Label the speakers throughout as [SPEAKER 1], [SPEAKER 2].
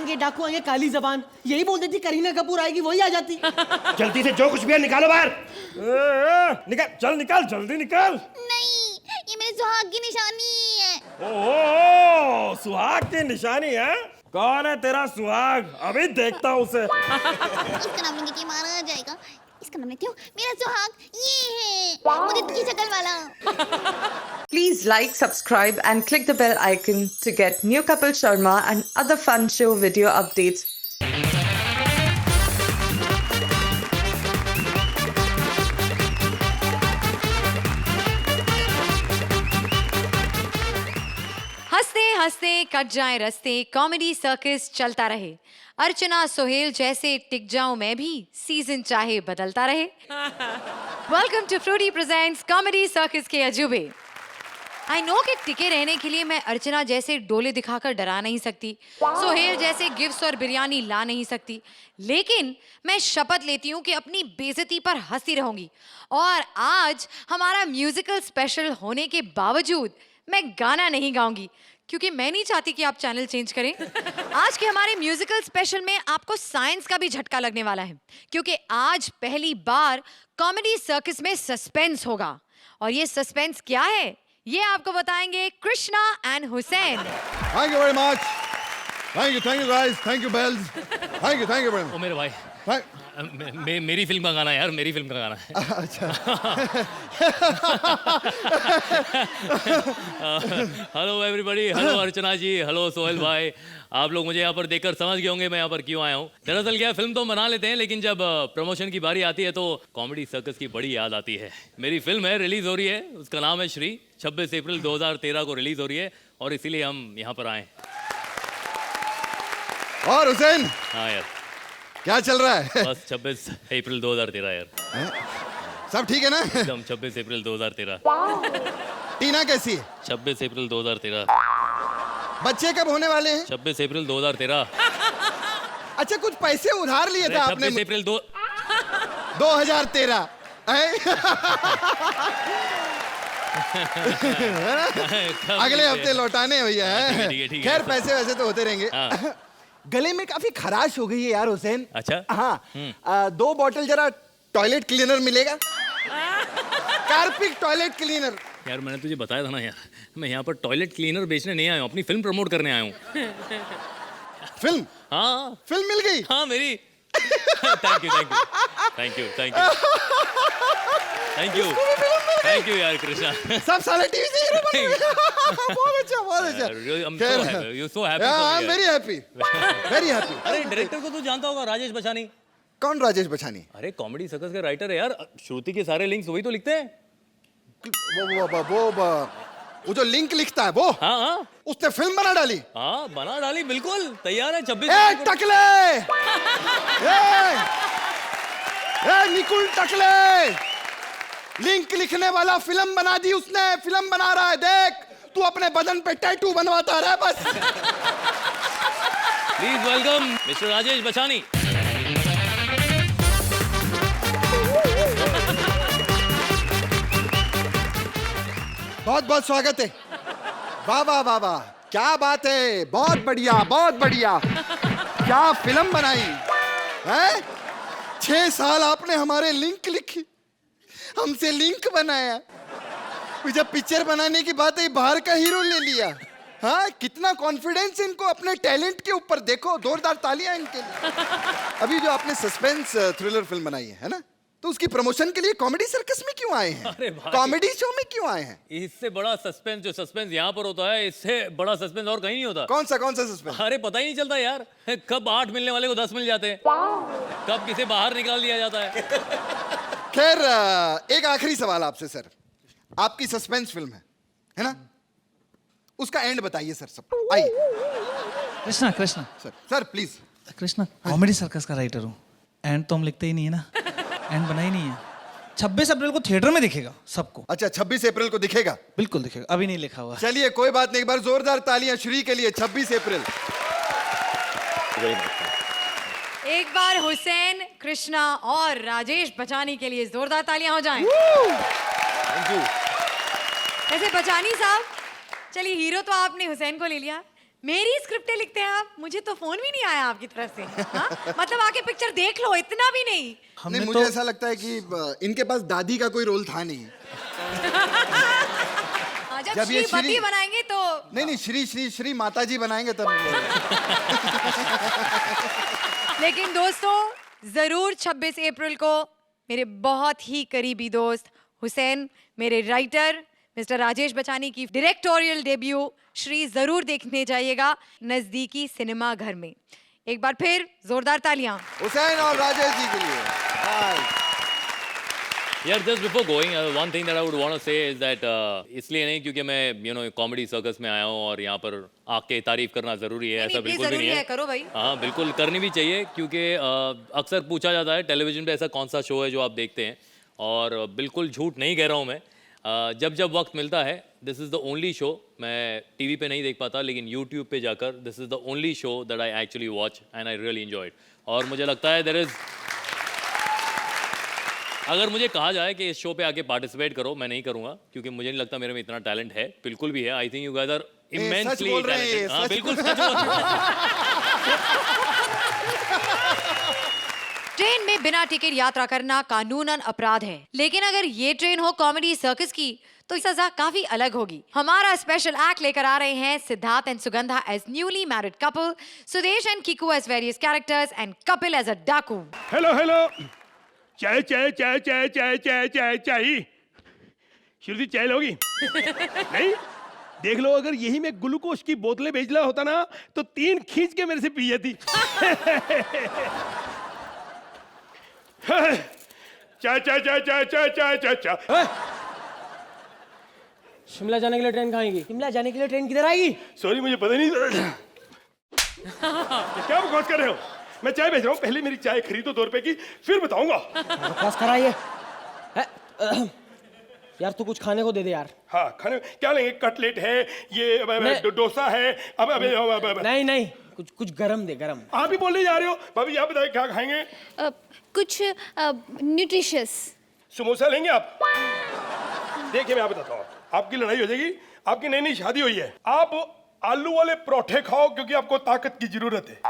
[SPEAKER 1] आएंगे, डाकू आएंगे, काली जबान, यही बोल देती करीना कपूर आएगी, वही आ जाती।
[SPEAKER 2] जल्दी से जो कुछ भी है निकालो बाहर। निकाल, चल निकाल, जल्दी निकाल।
[SPEAKER 3] नहीं, ये मेरे सुहाग की निशानी है।
[SPEAKER 2] ओह, सुहाग की निशानी है? कौन है तेरा सुहाग? अभी देखता हूँ उसे।
[SPEAKER 3] इसका नाम लेंगे कि मारा जाएगा। इसका नाम लेती हूँ, मेरा सुहाग ये है, मुझे की शक्ल वाला।
[SPEAKER 4] Please like, subscribe and click the bell icon to get new Kapil Sharma and other fun show video updates.
[SPEAKER 5] हंसते हंसते कट जाए रस्ते, कॉमेडी सर्कस चलता रहे। अर्चना सोहेल जैसे टिक जाऊं मैं भी, सीजन चाहे बदलता रहे। Welcome to Frooti presents Comedy Circus के अजूबे। आई नो कि टिके रहने के लिए मैं अर्चना जैसे डोले दिखाकर डरा नहीं सकती, सोहेल जैसे गिफ्ट्स और बिरयानी ला नहीं सकती, लेकिन मैं शपथ लेती हूँ कि अपनी बेइज्जती पर हंसती रहूंगी। और आज हमारा म्यूजिकल स्पेशल होने के बावजूद मैं गाना नहीं गाऊंगी, क्योंकि मैं नहीं चाहती कि आप चैनल चेंज करें। आज के हमारे म्यूजिकल स्पेशल में आपको साइंस का भी झटका लगने वाला है, क्योंकि आज पहली बार कॉमेडी सर्कस में सस्पेंस होगा। और ये सस्पेंस क्या है, ये आपको बताएंगे Krishna and Hussain.
[SPEAKER 6] Thank you very much. Thank you guys. Thank you bells. Thank you very much.
[SPEAKER 7] ओ मेरे भाई,
[SPEAKER 6] Thank-
[SPEAKER 7] मेरी फिल्म का गाना है यार, मेरी फिल्म का गाना है। हेलो एवरीबॉडी, हेलो अर्चना जी, हेलो सोहेल भाई। आप लोग मुझे यहाँ पर देखकर समझ गए होंगे मैं यहाँ पर क्यों आया हूँ। दरअसल क्या, फिल्म तो बना लेते हैं, लेकिन जब प्रमोशन की बारी आती है तो कॉमेडी सर्कस की बड़ी याद आती है। मेरी फिल्म है, रिलीज हो रही है, उसका नाम है श्री। 26 अप्रैल 2013 को रिलीज हो रही है और इसीलिए हम यहाँ पर आए।
[SPEAKER 6] और हुसैन,
[SPEAKER 7] हाँ यार,
[SPEAKER 6] क्या चल रहा है?
[SPEAKER 7] बस 26 अप्रैल 2013 यार,
[SPEAKER 6] सब ठीक है ना?
[SPEAKER 7] एकदम 26 अप्रैल 2013।
[SPEAKER 6] टीना कैसी है?
[SPEAKER 7] 26 अप्रैल 2013।
[SPEAKER 6] बच्चे कब होने वाले हैं?
[SPEAKER 7] 26 अप्रैल 2013।
[SPEAKER 6] अच्छा, कुछ पैसे उधार लिए थे आपने?
[SPEAKER 7] 26 अप्रैल
[SPEAKER 6] 2013। अगले हफ्ते लौटाने हैं भैया।
[SPEAKER 7] ठीक है, ठीक है।
[SPEAKER 6] खैर, पैसे वैसे तो होते रहेंगे।
[SPEAKER 7] हाँ।
[SPEAKER 6] गले में काफी खराश हो गई है यार हुसैन।
[SPEAKER 7] अच्छा?
[SPEAKER 6] हाँ। 2 बॉटल जरा टॉयलेट क्लीनर मिलेगा? कार्पिक टॉयलेट क्लीनर।
[SPEAKER 7] यार मैंने तुझे बताया था ना यार, मैं यहाँ पर टॉयलेट क्लीनर बेचने नहीं आया हूँ, अपनी फिल्म प्रमोट करने आया हूँ।
[SPEAKER 6] फिल्म?
[SPEAKER 7] हाँ,
[SPEAKER 6] फिल्म मिल गई?
[SPEAKER 7] हाँ मेरी। Thank you, thank you, thank you, thank you, thank you, thank you यार कृष्णा।
[SPEAKER 6] सब साले टीवी से हीरो बन गए। बहुत अच्छा, बहुत अच्छा।
[SPEAKER 7] I'm so happy, you're so happy for me,
[SPEAKER 6] I'm
[SPEAKER 7] यार।
[SPEAKER 6] very happy, very happy।
[SPEAKER 7] अरे डायरेक्टर को तू जानता होगा, राजेश बचानी।
[SPEAKER 6] कौन राजेश बचानी?
[SPEAKER 7] अरे कॉमेडी सर्कस के राइटर है यार, श्रुति के सारे लिंक्स वही तो लिखते हैं।
[SPEAKER 6] वो जो लिंक लिखता है वो?
[SPEAKER 7] हाँ हाँ,
[SPEAKER 6] उसने फिल्म बना डाली?
[SPEAKER 7] हाँ बना डाली, बिल्कुल तैयार है। 26
[SPEAKER 6] टकले! निकुल टकले! लिंक लिखने वाला फिल्म बना दी उसने, फिल्म बना रहा है। देख, तू अपने बदन पे टैटू बनवाता रहा बस।
[SPEAKER 7] प्लीज वेलकम मिस्टर राजेश बचानी।
[SPEAKER 6] बहुत बहुत स्वागत है। वाह वाह वाह वाह, क्या बात है, बहुत बढ़िया, बहुत बढ़िया। क्या फिल्म बनाई है? 6 साल आपने हमारे लिंक लिखी, हमसे लिंक बनाया, फिर जब पिक्चर बनाने की बात है बाहर का हीरो ले लिया। हाँ, कितना कॉन्फिडेंस इनको अपने टैलेंट के ऊपर। देखो, जोरदार तालियां इनके लिए। अभी जो आपने सस्पेंस थ्रिलर फिल्म बनाई है ना, तो उसकी प्रमोशन के लिए कॉमेडी सर्कस में क्यों आए हैं?
[SPEAKER 7] अरे भाई,
[SPEAKER 6] कॉमेडी शो में क्यों आए हैं?
[SPEAKER 7] इससे बड़ा सस्पेंस जो सस्पेंस यहाँ पर होता है, इससे बड़ा सस्पेंस और कहीं नहीं होता।
[SPEAKER 6] कौन सा सस्पेंस?
[SPEAKER 7] अरे पता ही नहीं चलता यार, कब 8 मिलने वाले को 10 मिल जाते हैं, कब किसे बाहर निकाल दिया जाता है।
[SPEAKER 6] खैर, एक आखिरी सवाल आपसे सर। आपकी सस्पेंस फिल्म है ना? उसका एंड बताइए सर सब। आइए
[SPEAKER 8] Krishna
[SPEAKER 6] sir please.
[SPEAKER 8] Krishna, comedy circus का राइटर हूँ, एंड तो हम लिखते ही नहीं है ना, एंड बना ही नहीं है। 26 अप्रैल को थिएटर में दिखेगा सबको।
[SPEAKER 6] अच्छा, 26 अप्रैल को दिखेगा?
[SPEAKER 8] बिल्कुल दिखेगा, अभी नहीं लिखा हुआ।
[SPEAKER 6] चलिए कोई बात नहीं, एक बार जोरदार तालियां श्री के लिए। 26 अप्रैल।
[SPEAKER 5] एक बार हुसैन, कृष्णा और राजेश बचानी के लिए जोरदार तालियां हो जाएं।
[SPEAKER 6] Thank you.
[SPEAKER 5] वैसे बचानी साहब, चलिए हीरो तो आपने हुसैन को ले लिया, मेरी स्क्रिप्टें लिखते हैं आप? मुझे तो फोन भी नहीं आया आपकी तरफ से। हाँ? मतलब आके पिक्चर देख लो, इतना भी नहीं।
[SPEAKER 6] नहीं, मुझे ऐसा लगता है कि इनके पास दादी का कोई रोल था नहीं।
[SPEAKER 5] जब श्रीमती बनाएंगे तो
[SPEAKER 6] नहीं, श्री श्री श्री माता जी बनाएंगे तब।
[SPEAKER 5] लेकिन दोस्तों, जरूर 26 अप्रैल को मेरे बहुत ही करीबी दोस्त हुसैन, मेरे राइटर मिस्टर राजेश बचानी की डायरेक्टोरियल डेब्यू श्री जरूर देखने जाइएगा नजदीकी सिनेमा घर में। एक बार फिर जोरदार तालियां
[SPEAKER 6] हुसैन और राजेश जी के लिए।
[SPEAKER 7] यार just before going one thing that I would want to say is that इसलिए नहीं क्योंकि मैं कॉमेडी सर्कस में आया हूँ और यहाँ पर आके तारीफ करना जरूरी है, ऐसा बिल्कुल भी नहीं है।
[SPEAKER 5] करो भाई।
[SPEAKER 7] हाँ बिल्कुल करनी भी चाहिए, क्योंकि अक्सर पूछा जाता है टेलीविजन पे ऐसा कौन सा शो है जो आप देखते हैं, और बिल्कुल झूठ नहीं कह रहा हूँ मैं। जब जब वक्त मिलता है, this is the only show, मैं टीवी पे नहीं देख पाता लेकिन यूट्यूब पे जाकर this is the only show that I actually watch and I really enjoyed. और मुझे लगता है देयर इज़, अगर मुझे कहा जाए कि इस शो पे आके पार्टिसिपेट करो, मैं नहीं करूंगा, क्योंकि मुझे नहीं लगता मेरे में इतना टैलेंट है, बिल्कुल भी है। I think you guys are immensely talented. हाँ बिल्कुल सच बोल रहे हैं।
[SPEAKER 5] ट्रेन में बिना टिकट यात्रा करना कानूनन अपराध है, लेकिन अगर ये ट्रेन हो कॉमेडी सर्कस की तो सजा काफी अलग होगी। हमारा स्पेशल एक्ट लेकर आ रहे हैं Siddharth and Sugandha as newly married couple, Sudesh and Kiku as various characters and Kapil as a डाकू।
[SPEAKER 2] हेलो हेलो, चाय चाय चाय चाय चाय चाय चाय चाय, श्रुति चाय लोगी? नहीं, देख लो, अगर यही मैं ग्लूकोज की बोतलें बेचना होता ना तो 3 खींच के मेरे से पी जाती। चाय चाय चाय चाय चाय चाय चाय चाय।
[SPEAKER 1] शिमला जाने के लिए ट्रेन कहाँ आएगी? शिमला जाने के लिए ट्रेन किधर आएगी?
[SPEAKER 2] सॉरी, मुझे पता नहीं। क्या बकवास कर रहे हो? मैं चाय बेच रहा हूँ, पहले मेरी चाय खरीदो 2 रुपए की, फिर बताऊंगा।
[SPEAKER 1] बकवास कराइए। यार तू कुछ खाने को दे दे यार।
[SPEAKER 2] हाँ, खाने क्या लेंगे? कटलेट है, ये डोसा है। अब
[SPEAKER 1] नहीं नहीं, कुछ गरम दे, गरम।
[SPEAKER 2] आप ही बोलने जा रहे हो? भाभी आप बताइए क्या खाएंगे?
[SPEAKER 3] कुछ न्यूट्रिशियस।
[SPEAKER 2] समोसा लेंगे आप? देखिए मैं आप बताता हूँ, आपकी लड़ाई हो जाएगी। आपकी नई नई शादी हुई है, आप आलू वाले परोठे खाओ क्योंकि आपको ताकत की जरूरत है।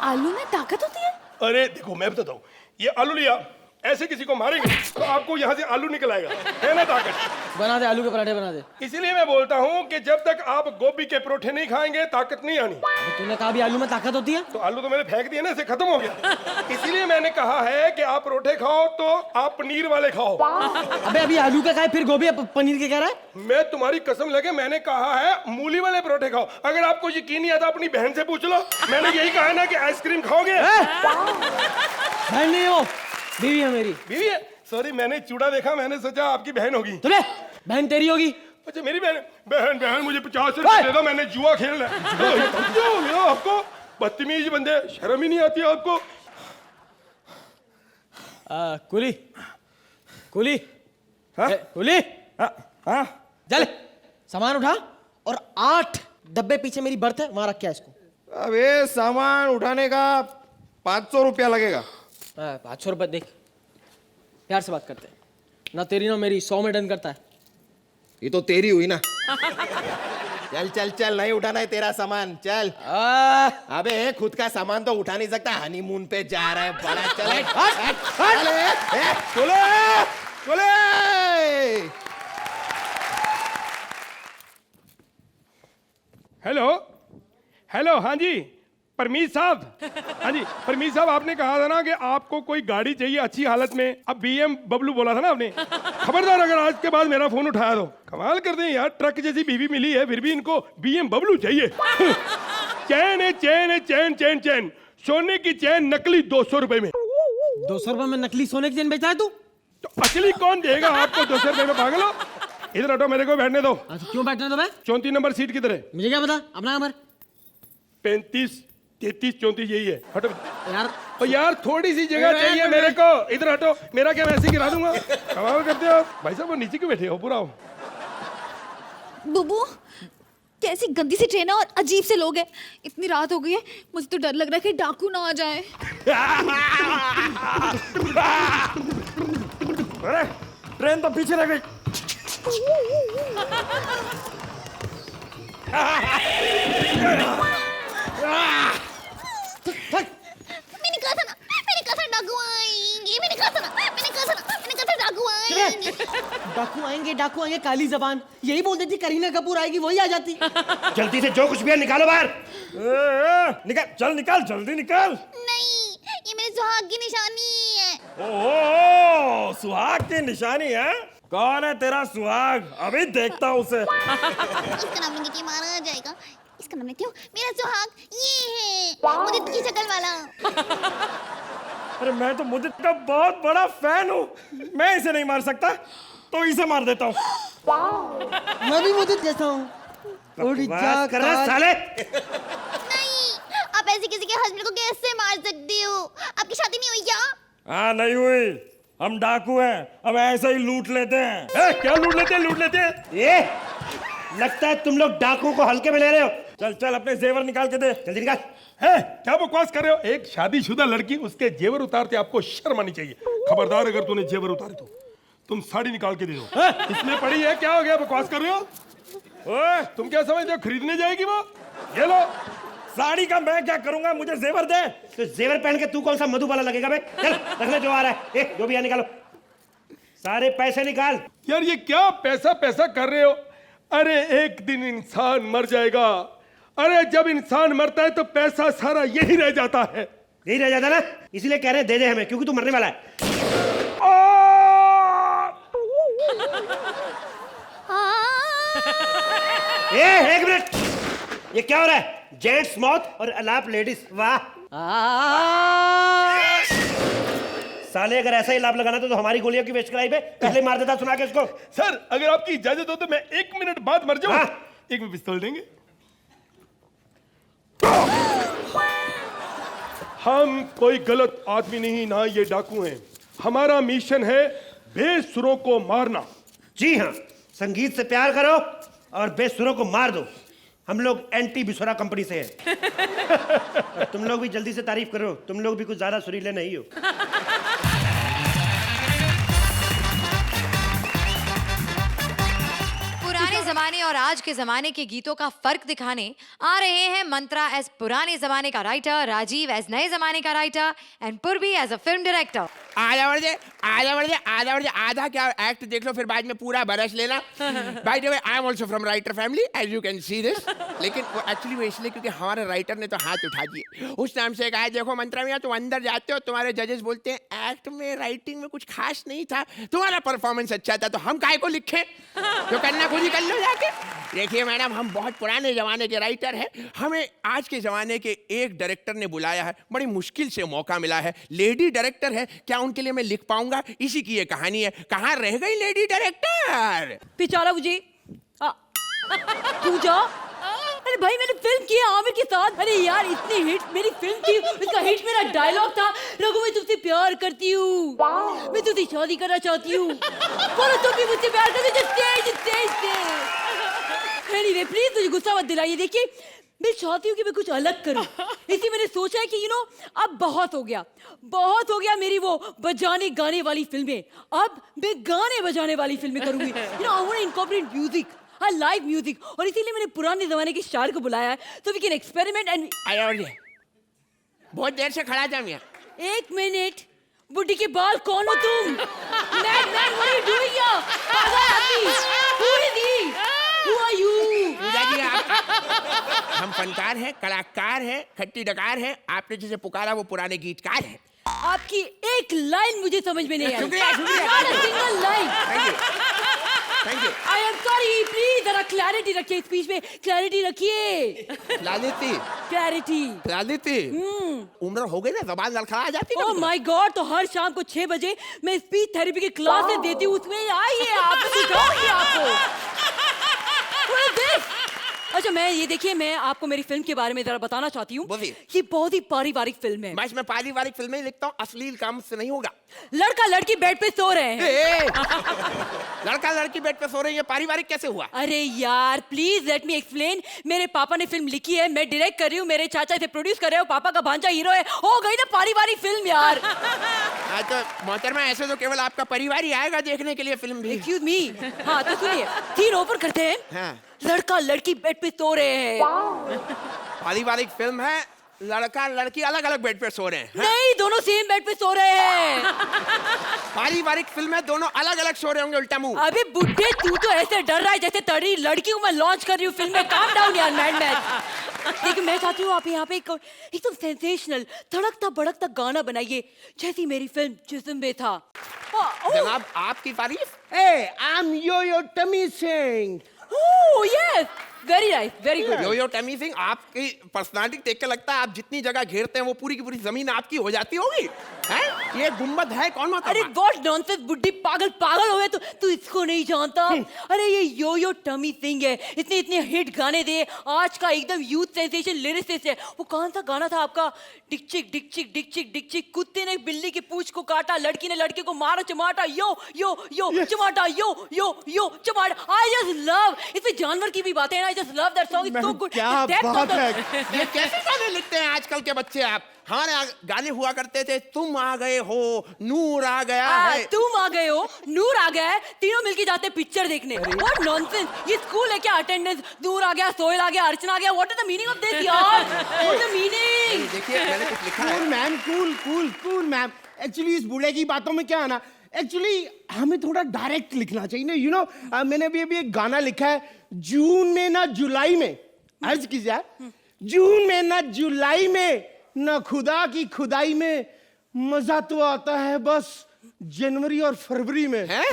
[SPEAKER 3] आलू में ताकत होती है?
[SPEAKER 2] अरे देखो मैं बताता हूँ, ये आलू लिया, ऐसे किसी को मारेंगे तो आपको यहाँ से आलू निकल आएगा, है ना ताकत?
[SPEAKER 1] बना दे, आलू के पराठे बना दे।
[SPEAKER 2] इसीलिए मैं बोलता हूँ कि जब तक आप गोभी के परोठे नहीं खाएंगे ताकत नहीं आनी।
[SPEAKER 1] तूने कहा भी आलू में ताकत होती है?
[SPEAKER 2] तो आलू तो मैंने फेंक दिया ना, इसे खत्म हो गया। इसीलिए मैंने कहा है कि आप परोठे खाओ तो आप पनीर वाले खाओ।
[SPEAKER 1] अबे अभी आलू का खाए, फिर गोभी पनीर के कह रहा है?
[SPEAKER 2] मैं तुम्हारी कसम लगे, मैंने कहा है मूली वाले परोठे खाओ। अगर आपको यकीन नहीं आता अपनी बहन से पूछ लो, मैंने यही कहा है ना कि आइसक्रीम खाओगे।
[SPEAKER 1] बहन नहीं हो, बीवी है मेरी।
[SPEAKER 2] बीवी है? सॉरी, मैंने चूड़ा देखा, मैंने सोचा आपकी बहन होगी।
[SPEAKER 1] तुम्हें बहन तेरी होगी?
[SPEAKER 2] अच्छा मेरी बहन। बहन बहन मुझे 50 रुपए दे दो, मैंने जुआ खेलना है। क्या हो गया आपको? बदतमीज बंदे, शर्म ही नहीं आती आपको?
[SPEAKER 1] कुली कुली कुली, चल सामान उठा और 8 डब्बे पीछे मेरी बर्थ है, वहां रख के इसको।
[SPEAKER 2] अबे सामान उठाने का 500 रुपया लगेगा।
[SPEAKER 1] 500 रुपए देख, प्यार से बात करते हैं ना, तेरी ना मेरी 100 में डन करता है।
[SPEAKER 9] ये तो तेरी हुई ना। चल चल चल, नहीं उठाना है तेरा सामान, चल। अबे खुद का सामान तो उठा नहीं सकता, हनीमून पे जा रहा है बड़ा। चले
[SPEAKER 2] चले चले। हेलो हेलो, हाँ जी परमीत साहब। हाँ जी परमीत साहब, आपने कहा था ना कि आपको कोई गाड़ी चाहिए अच्छी हालत में। अब BM बबलू बोला था ना आपने। खबरदार अगर आज के बाद मेरा फोन उठाया तो। कमाल कर दें यार, ट्रक जैसी बीवी मिली है फिर भी इनको BM बबलू चाहिए। चैन है चैन है, चैन चैन चैन, सोने की चैन नकली 200 रुपए में।
[SPEAKER 1] 200 रुपए में नकली सोने की चैन बेचा है तू?
[SPEAKER 2] तो असली कौन देगा आपको 200 रुपए में? पागल हो? इधर हटो, मेरे को बैठने दो।
[SPEAKER 1] क्यों बैठने दो?
[SPEAKER 2] 34 नंबर सीट किधर है?
[SPEAKER 1] मुझे क्या पता, अपना नंबर।
[SPEAKER 2] 35 33 34 यही है। हटो
[SPEAKER 1] यार।
[SPEAKER 2] और यार थोड़ी सी जगह चाहिए मेरे को, इधर हटो। मेरा क्या वैसे गिरा दूंगा? कमाल करते हो भाई साहब, वो नीचे क्यों बैठे हो? पूरा हो
[SPEAKER 3] बुबू, कैसी गंदी सी ट्रेन है और अजीब से लोग हैं। इतनी रात हो गई है, मुझे तो डर लग रहा है कि डाकू ना आ जाए।
[SPEAKER 2] अरे ट्रेन तो पीछे रह गई।
[SPEAKER 3] मैंने कहा था डाकू आएंगे, मैंने कहा था डाकू आएंगे।
[SPEAKER 1] डाकू आएंगे काली जबान, यही बोल देती करीना कपूर आएगी वही आ जाती।
[SPEAKER 9] जल्दी से जो कुछ भी है निकालो बाहर। निकाल, चल निकाल, जल्दी निकाल।
[SPEAKER 3] नहीं, ये मेरे सुहाग की निशानी है।
[SPEAKER 9] ओह, सुहाग की निशानी है? कौन है तेरा सुहाग? अभी देखता हूँ उसे।
[SPEAKER 3] इसका नाम लेंगे कि मारा जाएगा। इसका नाम लेती हूँ, मेरा सुहाग ये है, मुदित की शक्ल वाला।
[SPEAKER 9] अरे मैं तो मुदित का बहुत बड़ा फैन हूँ, मैं इसे नहीं मार सकता तो इसे मार देता हूँ।
[SPEAKER 1] मैं भी मुझे जैसा हूँ।
[SPEAKER 9] बकवास कर रहा साले।
[SPEAKER 3] नहीं, आप ऐसे किसी के हस्बैंड को कैसे मार सकते हो? आपकी शादी नहीं हुई क्या?
[SPEAKER 9] हाँ नहीं हुई, हम डाकू हैं, हम ऐसे ही लूट लेते हैं। क्या लूट लेते हैं? ये लगता है तुम लोग डाकू को हल्के में ले रहे हो। चल चल अपने जेवर निकाल के दे, जल्दी निकाल।
[SPEAKER 2] है क्या बकवास कर रहे हो? एक शादीशुदा लड़की, उसके जेवर उतारते आपको शर्म आनी चाहिए। खबरदार अगर तूने जेवर उतारे तो तुम साड़ी निकाल के दे दो। इसमें पड़ी है, क्या हो गया? बकवास कर रहे हो? ओए, तुम क्या समझते हो खरीदने जाएगी वो? ये लो।
[SPEAKER 9] साड़ी का मैं क्या करूंगा, मुझे जेवर दे। तो जेवर पहन के तू कौन सा मधुबाला लगेगा बे? चल रखने जो आ रहा है। जो भी है निकालो, सारे पैसे निकाल।
[SPEAKER 2] यार ये क्या पैसा पैसा कर रहे हो? अरे एक दिन इंसान मर जाएगा। अरे जब इंसान मरता है तो पैसा सारा यही रह जाता है।
[SPEAKER 9] यही रह जाता ना, इसीलिए कह रहे हैं दे दे हमें, क्योंकि तू मरने वाला है। एक मिनट, ये क्या हो रहा है? जेंट्स मौत और अलाप लेडीज। वाह साले, अगर ऐसा ही लाभ लगाना तो हमारी गोलियों की वेस्ट कराई पे पहले मार देता। सुना के इसको।
[SPEAKER 2] सर अगर आपकी इजाजत हो तो मैं 1 मिनट बाद मर जाऊं।
[SPEAKER 9] हाँ।
[SPEAKER 2] एक में पिस्तौल देंगे? हम कोई गलत आदमी नहीं, ना ये डाकू हैं। हमारा मिशन है बेसुरों को मारना।
[SPEAKER 9] जी हाँ, संगीत से प्यार करो और बेसुरों को मार दो। हम लोग एंटी बिसुरा कंपनी से हैं। तुम लोग भी जल्दी से तारीफ करो, तुम लोग भी कुछ ज्यादा सुरीले नहीं हो।
[SPEAKER 5] पुराने जमाने और आज के जमाने के गीतों का फर्क दिखाने आ रहे हैं मंत्रा एज पुराने जमाने का राइटर, राजीव एज नए जमाने का राइटर एंड पूर्वी एज अ फिल्म डायरेक्टर।
[SPEAKER 10] आधा बढ़ जा, आधा क्या एक्ट देख लो, फिर बाद में पूरा बरस लेना। By the way, I am also from writer family, as you can see this. लेकिन वो एक्चुअली वो इसलिए क्योंकि हमारे राइटर ने तो हाथ उठा दिए। उस नाम से कहा, देखो मंत्रा मियां, तुम अंदर जाते हो, तुम्हारे जजेस बोलते हैं एक्ट में, राइटिंग में कुछ खास नहीं था, तुम्हारा परफॉर्मेंस अच्छा था, तो हम काहे को लिखे? जो करना खुद ही कर लो जाके। देखिए मैडम, हम बहुत पुराने जमाने के राइटर हैं, हमें आज के जमाने के एक डायरेक्टर ने बुलाया है, बड़ी मुश्किल से मौका मिला है। लेडी डायरेक्टर है, क्या उनके लिए मैं लिख पाऊंगा? इसी की ये कहानी है। कहाँ रह गई लेडी डायरेक्टर?
[SPEAKER 11] पिचारा मुझे पूजा। अरे भाई, मैंने फिल्म की है आमिर के साथ। अरे यार, इतनी हिट मेरी फिल्म थी, इसका हिट मेरा डायलॉग था, रघु मैं तुझसे प्यार करती हूँ, मैं तुझसे शादी करना चाहती हूँ, बोलो तुम भी मुझसे प्यार करते हो? एनीवे, प्लीज मुझे गुस्सा मत दिलाइए। देखिए, मैं चाहती हूँ कि मैं कुछ अलग करूँ, इसलिए मैंने सोचा है कि अब बहुत हो गया मेरी वो बजाने गाने वाली फिल्में, अब मैं गाने बजाने वाली फिल्में करूंगी। I want to incorporate music, live music, और इसीलिए मैंने पुराने जमाने के स्टार को बुलाया है, तो वी कैन एक्सपेरिमेंट एंड।
[SPEAKER 10] बहुत देर से खड़ा था मैं।
[SPEAKER 11] 1 मिनट, बुड्ढी के बाल कौन हो तुम? Man, what are you doing here? पागल आदमी, who is he? Who are you?
[SPEAKER 10] Puja ji, आप हम फनकार हैं, कलाकार हैं, खट्टी डकार हैं, आपने जिसे पुकारा वो पुराने गीतकार हैं।
[SPEAKER 11] आपकी एक लाइन मुझे समझ में नहीं आई।
[SPEAKER 10] शुक्रिया।
[SPEAKER 11] Not a single line.
[SPEAKER 10] Thank you.
[SPEAKER 11] I am sorry, please जरा क्लैरिटी रखिए स्पीच में, क्लैरिटी रखिए।
[SPEAKER 10] क्लैरिटी। उम्र हो गई ना, जबान लड़खड़ा जाती है।
[SPEAKER 11] Oh my God, तो हर शाम को 6 बजे मैं स्पीच थेरेपी की क्लासेस देती हूँ, उसमें आइए आप, सिखाऊंगी आपको। What is this? अच्छा, मैं आपको मेरी फिल्म के बारे में जरा बताना चाहती हूँ। ये बहुत ही पारिवारिक फिल्म है।
[SPEAKER 10] मैं पारिवारिक फिल्में लिखता हूँ, अश्लील काम से नहीं होगा।
[SPEAKER 11] लड़का लड़की बेड पे सो रहे हैं।
[SPEAKER 10] लड़का लड़की बेड पे सो रही है, पारिवारिक कैसे हुआ?
[SPEAKER 11] अरे यार, प्लीज लेट मी एक्सप्लेन। मेरे पापा ने फिल्म लिखी है, मैं डायरेक्ट कर रही हूँ, मेरे चाचा इसे प्रोड्यूस कर रहे हो, पापा का भांजा हीरो है, हो गई ना पारिवारिक फिल्म यार।
[SPEAKER 10] हाँ तो मोहतरमा ऐसे तो केवल आपका परिवार ही आएगा देखने के लिए फिल्म भी।
[SPEAKER 11] एक्सक्यूज मी, हाँ तो सुनिए, सीन ओवर करते हैं।
[SPEAKER 10] हाँ।
[SPEAKER 11] लड़का लड़की बेड पे सो रहे हैं।
[SPEAKER 10] पारिवारिक फिल्म है, लड़का लड़की अलग अलग बेड पे सो रहे हैं।
[SPEAKER 11] नहीं, दोनों सेम बेड पे सो रहे हैं।
[SPEAKER 10] पारिवारिक फिल्म है, दोनों अलग अलग सो रहे होंगे उल्टा मुंह।
[SPEAKER 11] अबे बुड्ढे, तू तो ऐसे डर रहा है जैसे तड़ी लड़की हूँ मैं लॉन्च कर रही हूँ फिल्म में। काम डाउन यार, मैडमैन। लेकिन मैं चाहती हूँ आप यहाँ पे एकदम सेंसेशनल धड़कता भड़कता गाना बनाइए जैसी मेरी फिल्म जिस्म में था।
[SPEAKER 10] जनाब आपकी तारीफ।
[SPEAKER 9] Hey, I'm Yo-Yo Tummy Singh.
[SPEAKER 11] Oh yes, very nice, very good.
[SPEAKER 10] Yo Tummy Singh, आपकी पर्सनालिटी देख के लगता है आप जितनी जगह घेरते हैं वो पूरी की पूरी जमीन आपकी हो जाती होगी। हैं? ये गुम्बद है कौन होता
[SPEAKER 11] अरे व्हाट नॉनसेंस, बुड्ढी पागल पागल हो गए तू इसको नहीं जानता। अरे ये यो टमी सिंह है, इसने इतने हिट गाने दिए, आज का एकदम यूथ सेंसेशन लिरिसिस्ट है। वो कौन सा गाना था आपका? डिकचिक डिकचिक डिकचिक डिकचिक, कुत्ते ने बिल्ली की पूंछ को काटा, लड़की ने लड़के को मारा चमाटा, यो यो यो चमाटा, यो यो यो चमाटा। आई जस्ट लव, इसमें जानवर की भी बातें हैं। I just love that song, it's so good.
[SPEAKER 9] क्या बात है।
[SPEAKER 10] ये कैसे गाने लिखते हैं आजकल के बच्चे आप? हमारे गाने हुआ करते थे, तुम आ गए हो, नूर आ गया है।
[SPEAKER 11] तुम आ गए हो, नूर आ गया है, तीनों मिलके जाते पिक्चर देखने। व्हाट नॉनसेंस, ये स्कूल है क्या? अटेंडेंस, नूर आ गया, सोहेल आ गया, अर्चना आ गया। What is the meaning of this यार? What is the meaning?
[SPEAKER 10] देखिए मैंने कुछ लिखा है।
[SPEAKER 9] Cool ma'am, cool cool cool ma'am. Actually इस बूढ़े की बातों में क्या है ना, एक्चुअली हमें थोड़ा डायरेक्ट लिखना चाहिए ना, यू नो। मैंने अभी एक गाना लिखा है, जून में ना जुलाई में। अर्ज कीजिए, जून में ना जुलाई में, न खुदा की खुदाई में, मजा तो आता है बस जनवरी और फरवरी में।
[SPEAKER 10] हैं?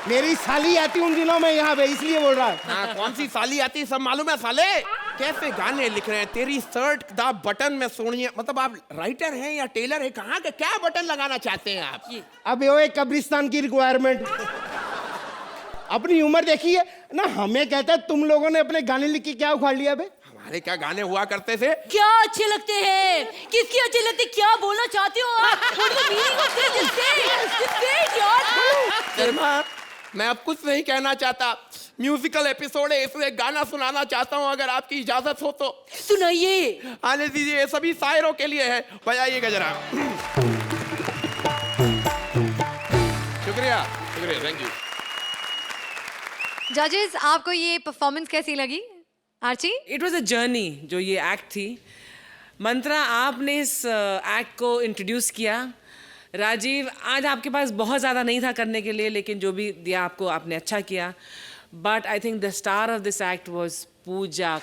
[SPEAKER 9] मेरी साली आती उन दिनों में यहाँ पे, इसलिए बोल रहा है।
[SPEAKER 10] हाँ, कौन सी साली आती सब मालूम है साले। कैसे गाने लिख रहे हैं? तेरी शर्ट दा बटन में सोनिए, मतलब आप राइटर हैं या टेलर हैं? कहाँ का क्या बटन लगाना चाहते हैं आप?
[SPEAKER 9] अब ये कब्रिस्तान की रिक्वायरमेंट। अपनी उम्र देखी है ना, हमें कहता है तुम लोगों ने अपने गाने लिख के क्या उखाड़ लिया बे?
[SPEAKER 10] हमारे क्या गाने हुआ करते थे?
[SPEAKER 11] क्या अच्छे लगते हैं? किसकी अच्छे लगते? क्या बोलना चाहते हो आप? What is the meaning of this? Just say it यार।
[SPEAKER 10] शर्मा, मैं अब कुछ नहीं कहना चाहता। म्यूजिकल एपिसोड है, इसलिए गाना सुनाना चाहता हूँ, अगर आपकी इजाजत हो तो।
[SPEAKER 11] सुनाइए।
[SPEAKER 10] आने दीजिए, ये सभी शायरों के लिए है, बजाइएगा जरा। शुक्रिया शुक्रिया, थैंक यू।
[SPEAKER 5] जजेस, आपको ये परफॉर्मेंस कैसी लगी? Archie?
[SPEAKER 12] It was a journey जो ये एक्ट थी। मंत्रा, आपने इस एक्ट को इंट्रोड्यूस किया। राजीव, आज आपके पास बहुत ज़्यादा नहीं था करने के लिए, लेकिन जो भी दिया आपको आपने अच्छा किया। But I think the star of this act was Puja.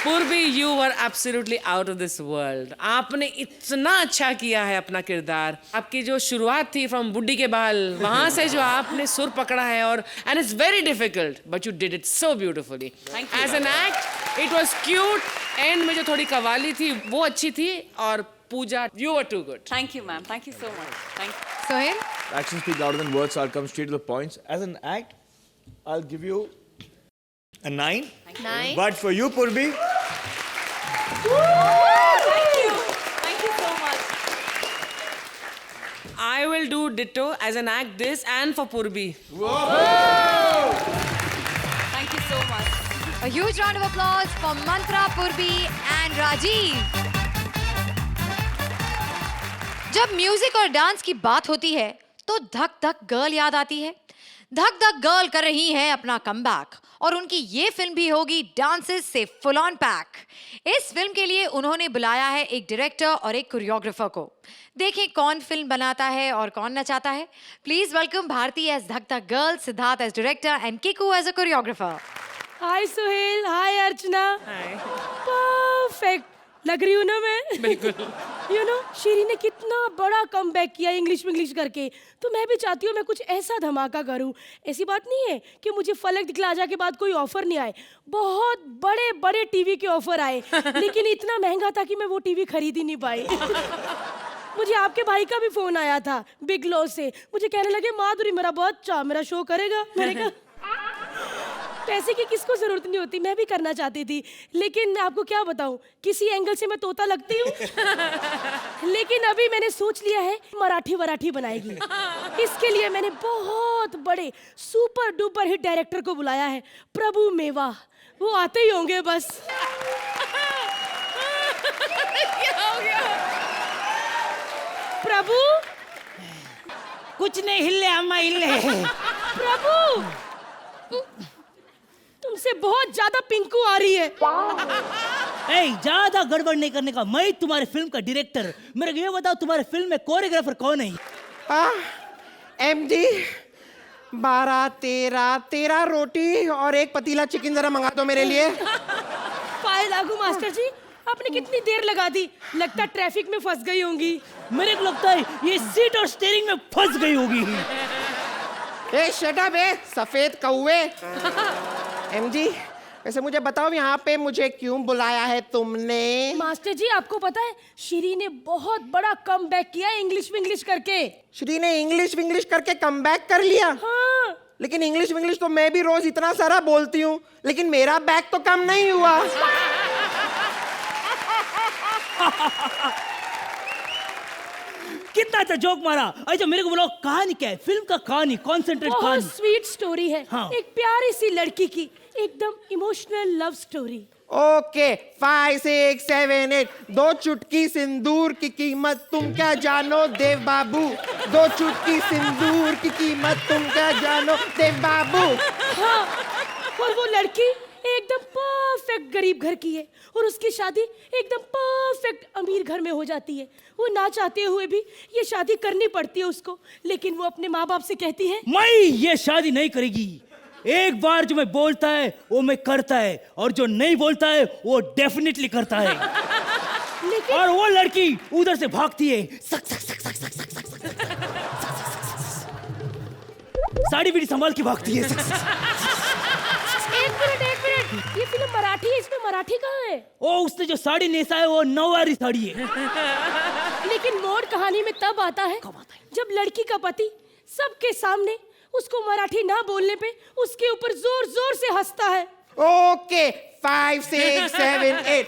[SPEAKER 12] Purvi, you were absolutely out of this world. आपने इतना अच्छा किया है अपना किरदार। आपकी जो शुरुआत थी फ्रॉम बुड्ढी के बाल, वहाँ से जो आपने सुर पकड़ा है, और and it's very difficult but you did it so beautifully. As an act it was cute. End में जो थोड़ी कवाली थी वो अच्छी थी, और Pooja, you were too good.
[SPEAKER 11] Thank you, ma'am. Thank you so much. Thank you.
[SPEAKER 5] Sohail?
[SPEAKER 13] Actions speak louder than words, so I'll come straight to the points. As an act, I'll give you a 9.
[SPEAKER 5] 9.
[SPEAKER 13] But for you, Purbi,
[SPEAKER 11] Thank you. Thank you so much.
[SPEAKER 12] I will do ditto as an act this and for Purbi.
[SPEAKER 11] Thank you so much.
[SPEAKER 5] A huge round of applause for Mantra, Purbi and Rajiv. जब music और dance की बात होती है तो धक Dhak girl याद आती है। धक धक गर्ल कर रही हैं अपना कमबैक, और उनकी ये फिल्म भी होगी डांसेस से फुल ऑन पैक। इस फिल्म के लिए उन्होंने बुलाया है एक डायरेक्टर और एक कोरियोग्राफर को। देखें कौन फिल्म बनाता है और कौन नचाता है। Please welcome Bharti as Dhak Dhak girl, Siddharth as director and Kiku as a choreographer.
[SPEAKER 11] Hi Sohail, hi Archana.
[SPEAKER 12] Hi.
[SPEAKER 11] Perfect लग रही हूँ ना मैं?
[SPEAKER 12] बिल्कुल।
[SPEAKER 11] यू नो, शीरी ने कितना बड़ा कमबैक किया इंग्लिश करके, तो मैं भी चाहती हूँ मैं कुछ ऐसा धमाका करूँ। ऐसी बात नहीं है कि मुझे फलक दिखलाजा के बाद कोई ऑफर नहीं आए। बहुत बड़े बड़े टीवी के ऑफर आए, लेकिन इतना महंगा था कि मैं वो टीवी खरीद ही नहीं पाई। मुझे आपके भाई का भी फोन आया था बिग लॉस से। मुझे कहने लगे माधुरी मेरा बच्चा मेरा शो करेगा। मैंने कहा पैसे की किसको जरूरत नहीं होती, मैं भी करना चाहती थी, लेकिन मैं आपको क्या बताऊं, किसी एंगल से मैं तोता लगती हूँ। लेकिन अभी मैंने सोच लिया है मराठी बनाएगी। इसके लिए मैंने बहुत बड़े सुपर डुपर हिट डायरेक्टर को बुलाया है, प्रभु मेवा। वो आते ही होंगे बस।
[SPEAKER 12] क्या हो गया?
[SPEAKER 11] प्रभु कुछ नहीं हिले अम्मा हिले।
[SPEAKER 14] प्रभु, तुमसे बहुत ज्यादा पिंकू आ रही है।
[SPEAKER 11] ए, ज्यादा गड़बड़ नहीं करने का, मैं तुम्हारे फिल्म का डायरेक्टर। मेरे को ये बताओ तुम्हारे फिल्म में कोरियोग्राफर कौन है?
[SPEAKER 1] MD 12 13 रोटी और एक पतीला चिकन जरा मंगा दो मेरे लिए।
[SPEAKER 14] पाए लागू मास्टर जी, आपने कितनी देर लगा दी, लगता ट्रैफिक में फंस गई होंगी।
[SPEAKER 11] मेरे को लगता है ये सीट और स्टीयरिंग में फंस गई होगी।
[SPEAKER 1] ए शट अप ए सफेद कौवे। MD वैसे मुझे बताओ यहाँ पे मुझे क्यों बुलाया है तुमने?
[SPEAKER 14] मास्टर जी, आपको पता है श्री ने बहुत बड़ा कमबैक किया इंग्लिश विंग्लिश करके।
[SPEAKER 1] श्री ने इंग्लिश विंग्लिश करके कमबैक कर लिया?
[SPEAKER 14] हाँ।
[SPEAKER 1] लेकिन इंग्लिश विंग्लिश तो मैं भी रोज इतना सारा बोलती हूँ, लेकिन मेरा बैक तो कम नहीं हुआ।
[SPEAKER 11] कितना अच्छा जोक मारा। अच्छा मेरे को बोलो कहानी क्या है? फिल्म का कहानी, कॉन्सेंट्रेट
[SPEAKER 14] बहुत
[SPEAKER 11] कहानी।
[SPEAKER 14] स्वीट स्टोरी है।
[SPEAKER 11] हाँ।
[SPEAKER 14] एक प्यारी सी लड़की की एकदम इमोशनल लव स्टोरी।
[SPEAKER 1] ओके 5 6 7 8 2 चुटकी सिंदूर की कीमत तुम क्या जानो देव बाबू। 2 चुटकी सिंदूर की कीमत तुम क्या जानो देव बाबू।
[SPEAKER 14] हाँ, और वो लड़की एकदम परफेक्ट गरीब घर की है और उसकी शादी एकदम परफेक्ट अमीर घर में हो जाती है। वो ना चाहते हुए भी ये शादी करनी पड़ती है उसको, लेकिन वो अपने माँ बाप से कहती है
[SPEAKER 11] मैं ये शादी नहीं करेगी। एक बार जो मैं बोलता है वो मैं करता है, और जो नहीं बोलता है वो डेफिनेटली करता है।
[SPEAKER 14] लेकिन
[SPEAKER 11] और वो लड़की उधर से भागती है, सक सक सक सक सक सक सक सक। साड़ी बीड़ी संभाल के भागती है।
[SPEAKER 14] एक मिनट, ये फिल्म मराठी है, इसमें मराठी कहाँ है?
[SPEAKER 11] ओ उसने जो साड़ी नेसा है वो नौवारी साड़ी है।
[SPEAKER 14] लेकिन मोड़ कहानी में तब आता है जब लड़की का पति सबके सामने उसको मराठी ना बोलने पे उसके ऊपर जोर जोर से हंसता है।
[SPEAKER 1] ओके 5 6 7 8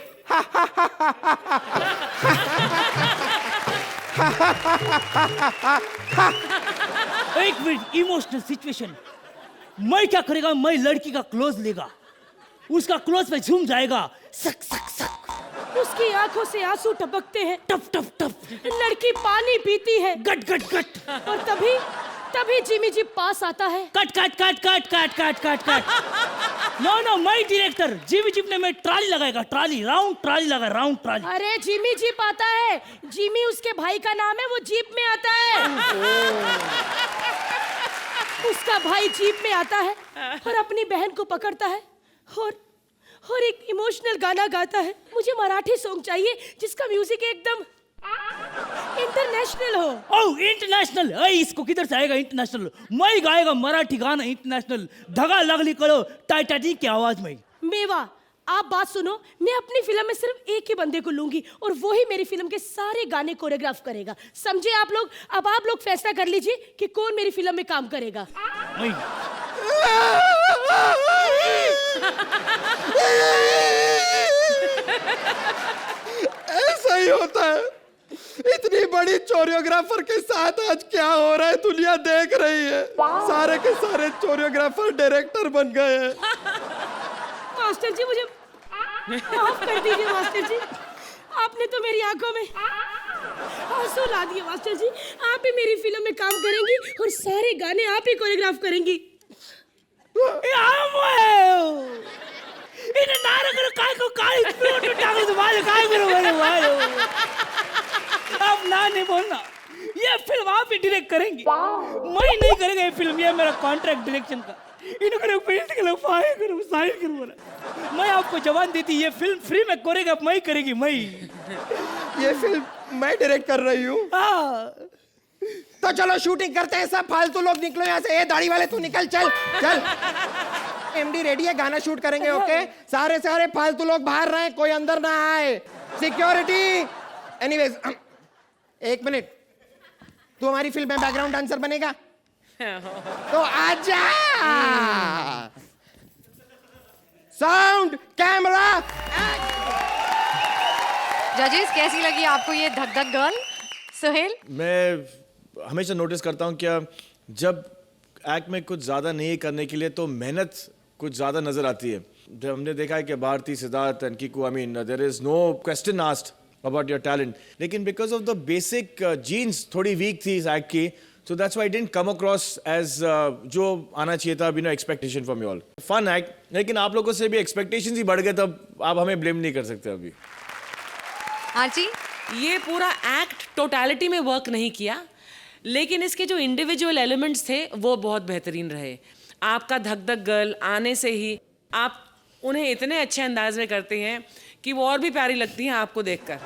[SPEAKER 11] एक मिनट, इमोशनल सिचुएशन। मैं क्या करेगा, मैं लड़की का क्लोज लेगा, उसका क्लोज पे झूम जाएगा, सक सक सक।
[SPEAKER 14] उसकी आंखों से आंसू टपकते हैं,
[SPEAKER 11] टप टप टप।
[SPEAKER 14] लड़की पानी पीती है,
[SPEAKER 11] गट गट गट।
[SPEAKER 14] और तभी जिमी जी पास आता है।
[SPEAKER 11] Cut cut cut cut cut cut cut cut. No मैं डायरेक्टर। जिमी जीप ने मैं ट्राली लगाएगा, ट्राली राउंड ट्राली लगा, राउंड ट्राली।
[SPEAKER 14] अरे जिमी जीप आता है, जिमी उसके भाई का नाम है, वो जीप में आता है। उसका भाई जीप में आता है और अपनी बहन को पकड़ता है और एक इमोशनल गाना गाता है। मुझे मराठी सॉन्ग चाहिए जिसका म्यूजिक एकदम इंटरनेशनल हो।
[SPEAKER 11] ओह इंटरनेशनल, इसको किधर से आएगा इंटरनेशनल? मैं गाएगा मराठी गाना इंटरनेशनल, धगा लगली करो टाइटैनिक की आवाज में।
[SPEAKER 14] मेवा, आप बात सुनो, मैं अपनी फिल्म में सिर्फ एक ही बंदे को लूंगी और वो ही मेरी फिल्म के सारे गाने कोरियोग्राफ करेगा। समझे आप लोग? अब आप लोग फैसला कर लीजिए कि कौन मेरी फिल्म में काम करेगा।
[SPEAKER 1] ऐसा ही होता है। इतनी बड़ी कोरियोग्राफर के साथ आज क्या हो रहा है दुनिया देख रही है। सारे के सारे कोरियोग्राफर डायरेक्टर बन गए हैं।
[SPEAKER 14] मास्टर जी मुझे माफ कर दीजिए मास्टर जी, आपने तो मेरी आंखों में आंसू ला दिए। मास्टर जी आप ही मेरी फिल्म में काम करेंगी और सारे गाने आप ही कोरियोग्राफ करेंगी।
[SPEAKER 11] इन्हें नारा करो, काय को काय प्लॉट उठा के तुम्हारे काय करो मेरे भाई। अब ना नहीं बोलना, ये फिल्म आप ही डायरेक्ट करेंगे, मैं नहीं करेंगे ये फिल्म। ये मेरा कॉन्ट्रैक्ट डायरेक्शन का। इनको पेंट के लोग फायर करो, साइन करो बोला। मैं आपको जवान देती, ये फिल्म फ्री में करेगा, मैं करेगी मैं।
[SPEAKER 1] ये फिल्म मैं डायरेक्ट कर रही हूँ। तो चलो शूटिंग करते हैं, सब फालतू लोग निकलो यहाँ से। ए दाढ़ी वाले तू निकल, चल चल। MD रेडी है, गाना शूट करेंगे। ओके सारे फालतू लोग बाहर रहे, कोई अंदर ना आए। सिक्योरिटी। एनीवेज 1 मिनट, तू हमारी फिल्म में बैकग्राउंड डांसर बनेगा तो आजा। Sound camera.
[SPEAKER 5] जजेस, कैसी लगी आपको ये धक धक गर्ल? सोहेल?
[SPEAKER 13] मैं हमेशा नोटिस करता हूँ क्या जब एक्ट में कुछ ज़्यादा नहीं करने के लिए तो मेहनत कुछ ज़्यादा नज़र आती है। जब हमने देखा है कि Bharti, Siddharth and Kiku, I mean there is no question asked about your talent, लेकिन because of the basic genes थोड़ी वीक थी इस एक्ट की, So that's why I didn't come across as जो आना चाहिए था, expectation from you all. Fun act, लेकिन आप लोगों से भी expectations ही बढ़ गए, तब आप हमें blame नहीं कर सकते अभी.
[SPEAKER 5] आरची,
[SPEAKER 12] ये पूरा एक्ट टोटलिटी में वर्क नहीं किया, लेकिन इसके जो इंडिविजुअल एलिमेंट्स थे वो बहुत बेहतरीन रहे. आपका धक धक गर्ल आने से ही आप उन्हें इतने अच्छे अंदाज में करते हैं कि वो और भी प्यारी लगती हैं आपको देखकर.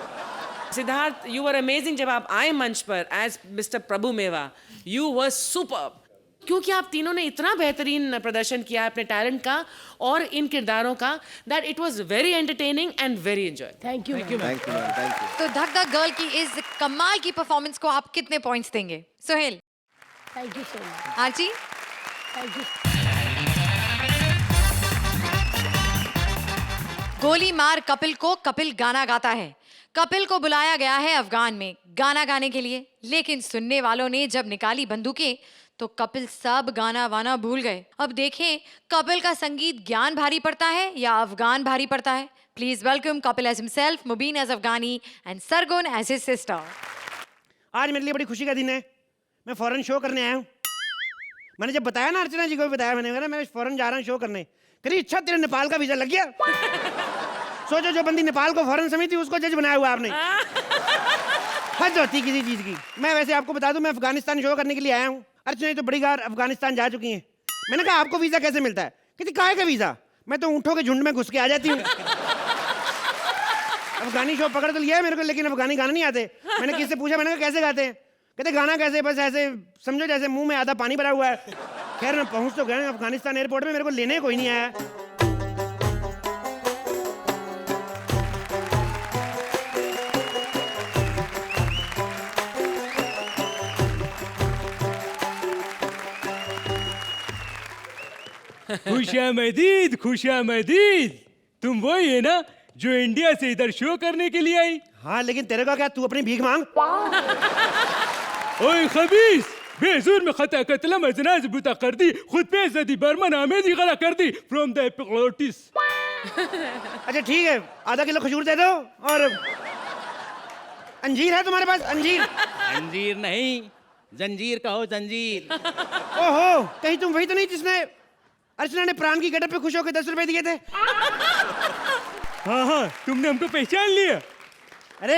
[SPEAKER 12] Siddharth, you were amazing. जब आप आए मंच पर एज मिस्टर प्रभु मेवा, यू वर सुपर्ब, क्योंकि आप तीनों ने इतना बेहतरीन प्रदर्शन किया अपने टैलेंट का और इन किरदारों का, that it was very entertaining and very enjoy.
[SPEAKER 14] Thank you.
[SPEAKER 5] तो धक धक गर्ल की इस कमाल की परफॉर्मेंस को आप कितने पॉइंट्स देंगे? Sohail.
[SPEAKER 14] Thank you so much.
[SPEAKER 5] Archi.
[SPEAKER 14] Thank you.
[SPEAKER 5] गोली मार कपिल को कपिल गाना गाता है. कपिल को बुलाया गया है अफगान में गाना गाने के लिए, लेकिन सुनने वालों ने जब निकाली बंदूकें तो कपिल सब गाना वाना भूल गए. अब देखें कपिल का संगीत ज्ञान भारी पड़ता है या अफगान भारी पड़ता है. Please welcome Kapil as himself, Mubeen as Afghani and Sargun as his sister.
[SPEAKER 15] आज मेरे लिए बड़ी खुशी का दिन है. मैं फॉरेन शो करने आया हूँ. मैंने जब बताया ना, अर्चना जी को भी बताया मैंने, मैं फॉरेन जा रहा हूँ शो करने. करी अच्छा तेरे नेपाल का वीजा लग गया. सोचो जो बंदी नेपाल को फॉरेन समिति उसको जज बनाया हुआ आपने. हद होती किसी चीज की. मैं वैसे आपको बता दूं, मैं अफगानिस्तान शो करने के लिए आया हूँ. अर्चना तो बड़ी बार अफगानिस्तान जा चुकी हैं. मैंने कहा आपको वीजा कैसे मिलता है? कहती काहे का वीजा, मैं तो ऊँटों के झुंड में घुस के आ जाती हूँ. अफगानी शो पकड़ तो लिया है मेरे को, लेकिन अफगानी गाना नहीं आते. मैंने किससे पूछा, मैंने कहा कैसे गाते हैं? कहते गाना कैसे, बस ऐसे समझो जैसे मुंह में आधा पानी भरा हुआ है. खैर मैं पहुंच तो गया अफगानिस्तान एयरपोर्ट में, मेरे को लेने कोई नहीं आया.
[SPEAKER 2] खुशामदीद, खुशामदीद. तुम वही है ना जो इंडिया से इधर शो करने के लिए आई?
[SPEAKER 15] हाँ, लेकिन तेरे का क्या, तू अपनी भीख मांग.
[SPEAKER 2] ओए खबीस, बेजूर में खता कतलम अजनाज बुता कर दी, खुद पे जदी बर्मन आमेदी गला कर दी फ्रॉम द एपिग्लोटिस.
[SPEAKER 15] अच्छा ठीक है, आधा किलो खजूर दे दो. और अंजीर है तुम्हारे पास? अंजीर.
[SPEAKER 16] अंजीर नहीं, जंजीर कहो, जंजीर.
[SPEAKER 15] ओहो, कहीं तुम वही तो नहीं जिसने अर्चना ने प्राण की गेटअप पे खुश होकर 10 रुपए दिए थे?
[SPEAKER 2] हाँ हाँ, तुमने हमको पहचान लिया.
[SPEAKER 15] अरे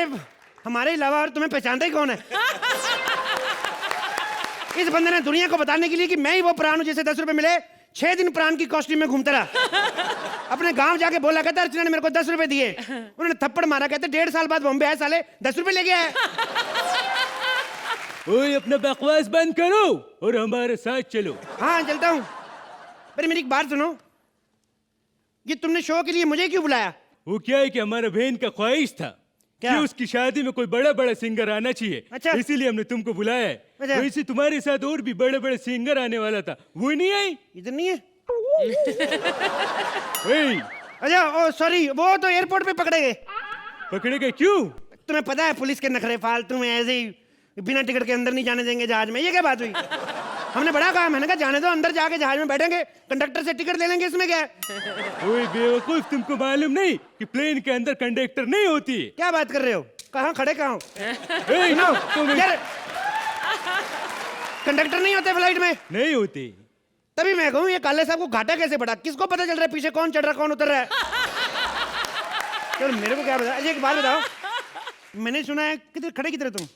[SPEAKER 15] हमारे अलावा और तुम्हें पहचानता ही कौन है? इस बंदे ने दुनिया को बताने के लिए कि मैं ही वो प्राण हूं जिसे 10 रुपए मिले, 6 दिन प्राण की कॉस्ट्यूम में घूमता रहा. अपने गांव जाके बोला, कहता अर्चना ने मेरे को 10 रुपए दिए. उन्होंने थप्पड़ मारा, कहते 1.5 साल बाद बॉम्बे आए साले, 10 रुपए ले गया है.
[SPEAKER 2] ओए अपना बकवास बंद करो और हमारे साथ चलो.
[SPEAKER 15] हाँ चलता हूँ. पर मेरी एक बात सुनो, ये तुमने शो के लिए मुझे क्यों बुलाया?
[SPEAKER 2] वो क्या है कि हमारा बहन का ख्वाहिश था कि उसकी शादी में कोई बड़ा बड़ा सिंगर आना चाहिए. अच्छा. इसीलिए हमने तुमको बुलाया है. अच्छा. वैसे तुम्हारे साथ और भी बड़े बड़े सिंगर आने वाला था, वो नहीं आई.
[SPEAKER 15] इधर नहीं है. अच्छा ओ सॉरी, वो तो एयरपोर्ट पे पकड़े गए.
[SPEAKER 2] पकड़े गए क्यों?
[SPEAKER 15] तुम्हें पता है पुलिस के नखरे फालतू में ऐसे ही बिना टिकट के अंदर नहीं जाने देंगे जहाज में. ये क्या बात हुई? हमने बड़ा कहा, मैंने कहा जाने दो, अंदर जाके जहाज में बैठेंगे, कंडक्टर से टिकट ले लेंगे, इसमें क्या है?
[SPEAKER 2] ओए बेवकूफ, तुमको मालूम नहीं कि प्लेन के अंदर कंडक्टर नहीं होती है?
[SPEAKER 15] क्या बात कर रहे हो? कहाँ खड़े कहाँ हो? कंडक्टर नहीं होते फ्लाइट में?
[SPEAKER 2] नहीं होते.
[SPEAKER 15] तभी मैं कहूँ ये काले साहब को घाटा कैसे पड़ा? किसको पता चल रहा है पीछे कौन चढ़ रहा कौन उतर रहा है? चलो मेरे को क्या बता. अच्छा एक बात बताओ, मैंने सुना है किधर खड़े किधर तुम?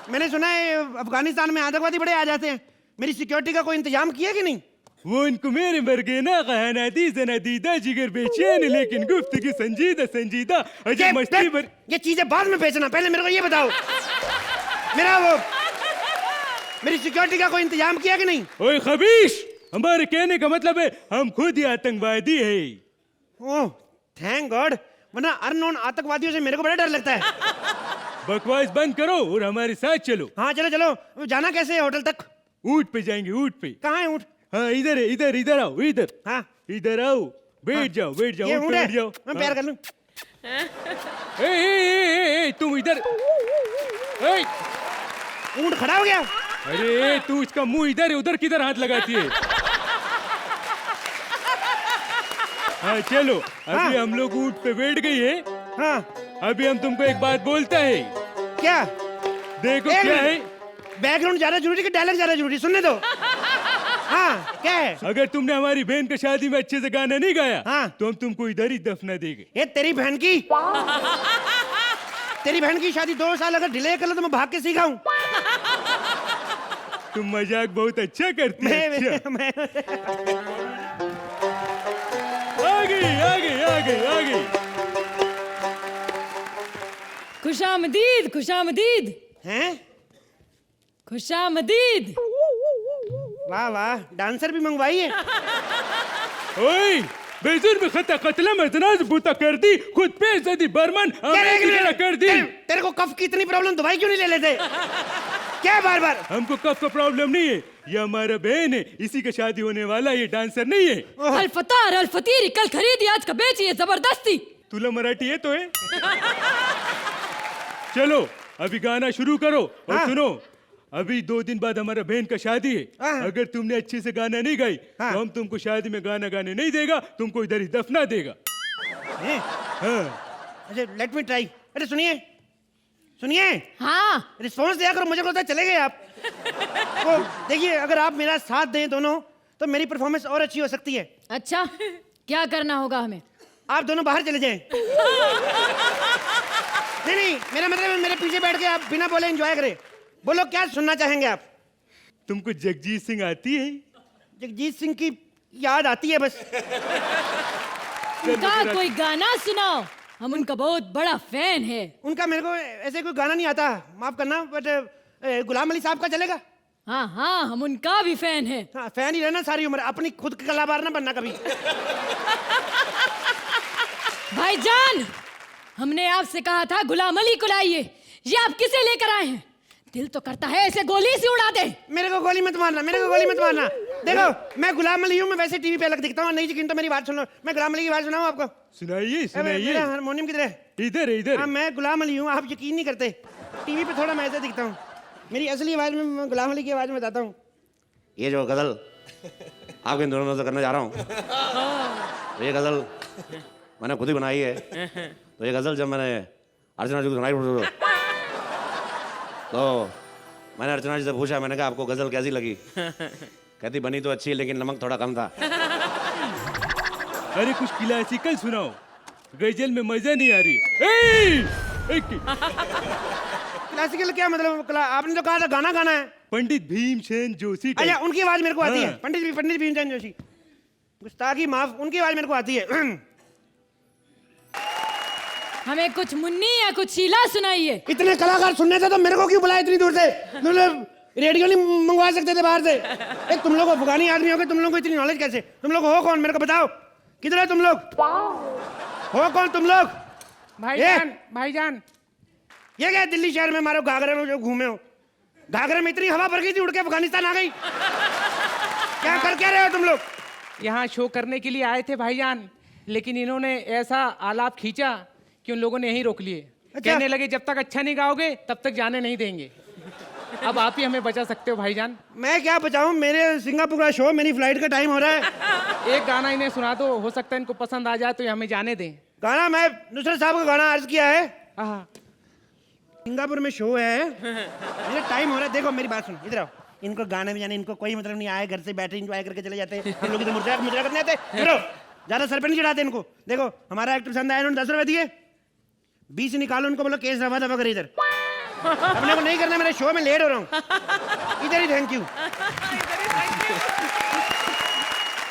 [SPEAKER 15] मैंने सुना है अफगानिस्तान में आतंकवादी बड़े आ जाते हैं. मेरी सिक्योरिटी का कोई इंतजाम किया कि नहीं?
[SPEAKER 2] वो उनको मेरे मरगे ना कहना दीदा जिगर बेचैन लेकिन गुफ्तगू संजीदा संजीदा. अजय मस्ती भर.
[SPEAKER 15] ये चीजें बाद में बेचना, पहले मेरे को ये बताओ, मेरी सिक्योरिटी का कोई इंतजाम किया कि नहीं?
[SPEAKER 2] ओए खबीश, हमारे कहने का मतलब है हम खुद ही आतंकवादी है.
[SPEAKER 15] ओह थैंक गॉड, वरना अननोन आतंकवादियों से मेरे को बड़ा डर लगता है.
[SPEAKER 2] बकवास बंद करो और हमारे साथ चलो.
[SPEAKER 15] हाँ चलो चलो. जाना कैसे है होटल तक?
[SPEAKER 2] ऊंट पे जाएंगे. ऊंट पे.
[SPEAKER 15] कहाँ है ऊंट?
[SPEAKER 2] हाँ इधर है, इधर इधर आओ, इधर.
[SPEAKER 15] हाँ
[SPEAKER 2] इधर आओ, बैठ जाओ, बैठ जाओ, बैठ जाओ.
[SPEAKER 15] मैं प्यार कर लूं.
[SPEAKER 2] तुम इधर.
[SPEAKER 15] ऊंट खड़ा हो गया.
[SPEAKER 2] अरे तू इसका मुंह इधर है, उधर किधर हाथ लगाती है? हाँ चलो, अभी हम लोग ऊंट पे बैठ गई है.
[SPEAKER 15] हाँ
[SPEAKER 2] अभी हम तुमको एक बात बोलता है.
[SPEAKER 15] क्या?
[SPEAKER 2] देखो क्या है.
[SPEAKER 15] बैकग्राउंड ज्यादा जरूरी कि डायलॉग ज्यादा जरूरी? सुनने दो। हाँ क्या है?
[SPEAKER 2] अगर तुमने हमारी बहन की शादी में अच्छे से गाना नहीं गाया तो हम तुमको इधर ही दफना देंगे।
[SPEAKER 15] ये तेरी बहन की शादी 2 साल अगर डिले कर लो तो मैं भाग के सीखाऊं।
[SPEAKER 2] तुम मजाक बहुत अच्छा करते हो। आगे।
[SPEAKER 11] खुशामदीद खुशामदीद
[SPEAKER 15] हैं?
[SPEAKER 11] खुशामदीद।
[SPEAKER 15] वाह वाह, डांसर भी मंगवाई है।
[SPEAKER 2] ओए बेजुर में खता कतला मदनाज बूता कर दी, खुद पे जदी बर्मन कर दी।
[SPEAKER 15] तेरे को कफ की इतनी प्रॉब्लम, दवाई क्यों नहीं ले लेते? क्या बार-बार?
[SPEAKER 2] हमको कफ का प्रॉब्लम नहीं है, ये हमारा बहन है, इसी का शादी होने वाला, ये डांसर नहीं है।
[SPEAKER 11] अल्फतार अल्फतीरी कल खरीदी आज का बेची है जबरदस्ती।
[SPEAKER 2] तुला मराठी है तो है। चलो अभी गाना शुरू करो और सुनो, अभी 2 दिन बाद हमारा बहन का शादी है। अगर तुमने अच्छे से गाना नहीं गाई तो हम तुमको शादी में गाना गाने नहीं देगा, तुमको इधर ही दफना देगा।
[SPEAKER 15] अच्छा लेट मी ट्राई। अरे सुनिए
[SPEAKER 11] हाँ
[SPEAKER 15] रिस्पॉन्स दिया करो, मुझे पता चले गए आप। तो देखिए अगर आप मेरा साथ दें दोनों तो मेरी परफॉर्मेंस और अच्छी हो सकती है।
[SPEAKER 11] अच्छा क्या करना होगा हमें?
[SPEAKER 15] आप दोनों बाहर चले जाएं। नहीं मेरा मतलब है मेरे पीछे बैठ के आप बिना बोले एंजॉय करें। बोलो क्या सुनना चाहेंगे आप?
[SPEAKER 2] तुमको जगजीत सिंह आती है?
[SPEAKER 15] जगजीत सिंह की याद आती है बस।
[SPEAKER 11] उनका कोई गाना सुनाओ, हम उनका बहुत बड़ा फैन है।
[SPEAKER 15] उनका मेरे को ऐसे कोई गाना नहीं आता, माफ करना, बट गुलाम अली साहब का चलेगा?
[SPEAKER 11] हाँ हम उनका भी फैन है।
[SPEAKER 15] हाँ फैन ही रहना सारी उम्र, अपनी खुद का कलाकार ना बनना कभी।
[SPEAKER 11] भाईजान हमने आपसे कहा था गुलाम अली को लाइए, ये आप किसे लेकर आए हैं? दिल तो करता है ऐसे गोली से उड़ा दे।
[SPEAKER 15] मेरे को गोली मत मारना। देखो मैं गुलाम अली हूँ, मैं वैसे टीवी पे अलग दिखता हूँ। नहीं यकीन तो मेरी बात सुनो, मैं गुलाम अली की बात सुनाऊँ आपको?
[SPEAKER 2] सुनाइए।
[SPEAKER 15] हारमोनियम किधर है?
[SPEAKER 2] इधर।
[SPEAKER 15] हाँ मैं गुलाम अली हूँ, आप यकीन नहीं करते। टीवी पे थोड़ा मैं ऐसे दिखता हूँ, मेरी असली आवाज में मैं गुलाम अली की आवाज में बताता हूँ।
[SPEAKER 17] ये जो गजल आपके दोनों से करने जा रहा हूँ, ये गजल मैंने खुद ही बनाई है। तो ये गजल जब मैंने अर्चना जी को सुनाई तो मैंने अर्चना जी से पूछा, मैंने कहा आपको गजल कैसी लगी? कहती बनी तो अच्छी लेकिन नमक थोड़ा कम था।
[SPEAKER 2] अरे कुछ क्लासिकल सुनाओ, गजल में मजा नहीं आ रही।
[SPEAKER 15] क्लासिकल क्या मतलब? आपने तो कहा था गाना गाना है।
[SPEAKER 2] पंडित भीमसेन जोशी।
[SPEAKER 15] अच्छा उनकी आवाज मेरे को आती है। पंडित भीमसेन जोशी, गुस्ताखी माफ, उनकी आवाज मेरे को आती है।
[SPEAKER 11] हमें कुछ मुन्नी या कुछ शीला सुनाइए।
[SPEAKER 15] इतने कलाकार सुनने थे तो मेरे को क्यों बुलाया इतनी दूर से? मतलब रेडियो नहीं मंगवा सकते थे बाहर से? तुम लोग अफगानी आदमी हो गए, तुम लोगों को इतनी नॉलेज कैसे? तुम लोग हो कौन मेरे को बताओ? किधर है तुम लोग? हो कौन तुम लोग?
[SPEAKER 18] भाईजान
[SPEAKER 15] ये क्या दिल्ली शहर में मारो घाघरे में जो घूमे हो? घाघरे में इतनी हवा भर गई थी, उड़ के अफगानिस्तान आ गई। क्या कर क्या रहे हो तुम लोग?
[SPEAKER 18] यहाँ शो करने के लिए आए थे भाईजान, लेकिन इन्होंने ऐसा आलाप खींचा कि उन लोगों ने यहीं रोक लिए। कहने लगे जब तक अच्छा नहीं गाओगे तब तक जाने नहीं देंगे। अब आप ही हमें बचा सकते हो भाईजान।
[SPEAKER 15] मैं क्या बचाऊं, मेरे सिंगापुर का शो, मेरी फ्लाइट का टाइम हो रहा है।
[SPEAKER 18] एक गाना इन्हें सुना दो, हो सकता है इनको पसंद आ जाए तो ये हमें जाने दें।
[SPEAKER 15] गाना मैं नुसरत साहब का गाना अर्ज किया है। सिंगापुर में शो है, मेरा टाइम हो रहा है। देखो मेरी बात सुन, इधर आओ। इनको गाने में जाने इनको कोई मतलब नहीं, आए घर से बैठे एंजॉय करके चले जाते हैं। हम लोग इधर मुर्जा करने आते हैं। ज्यादा सर पे नहीं चढ़ाते इनको। देखो हमारा एक्टर पसंद आया, उन्होंने 10 रुपए दिए, 20 निकालो, उनको बोलो केस रफा दफा कर इधर। अपने को नहीं करना, मेरे शो में लेट हो रहा हूँ। इधर ही थैंक यू।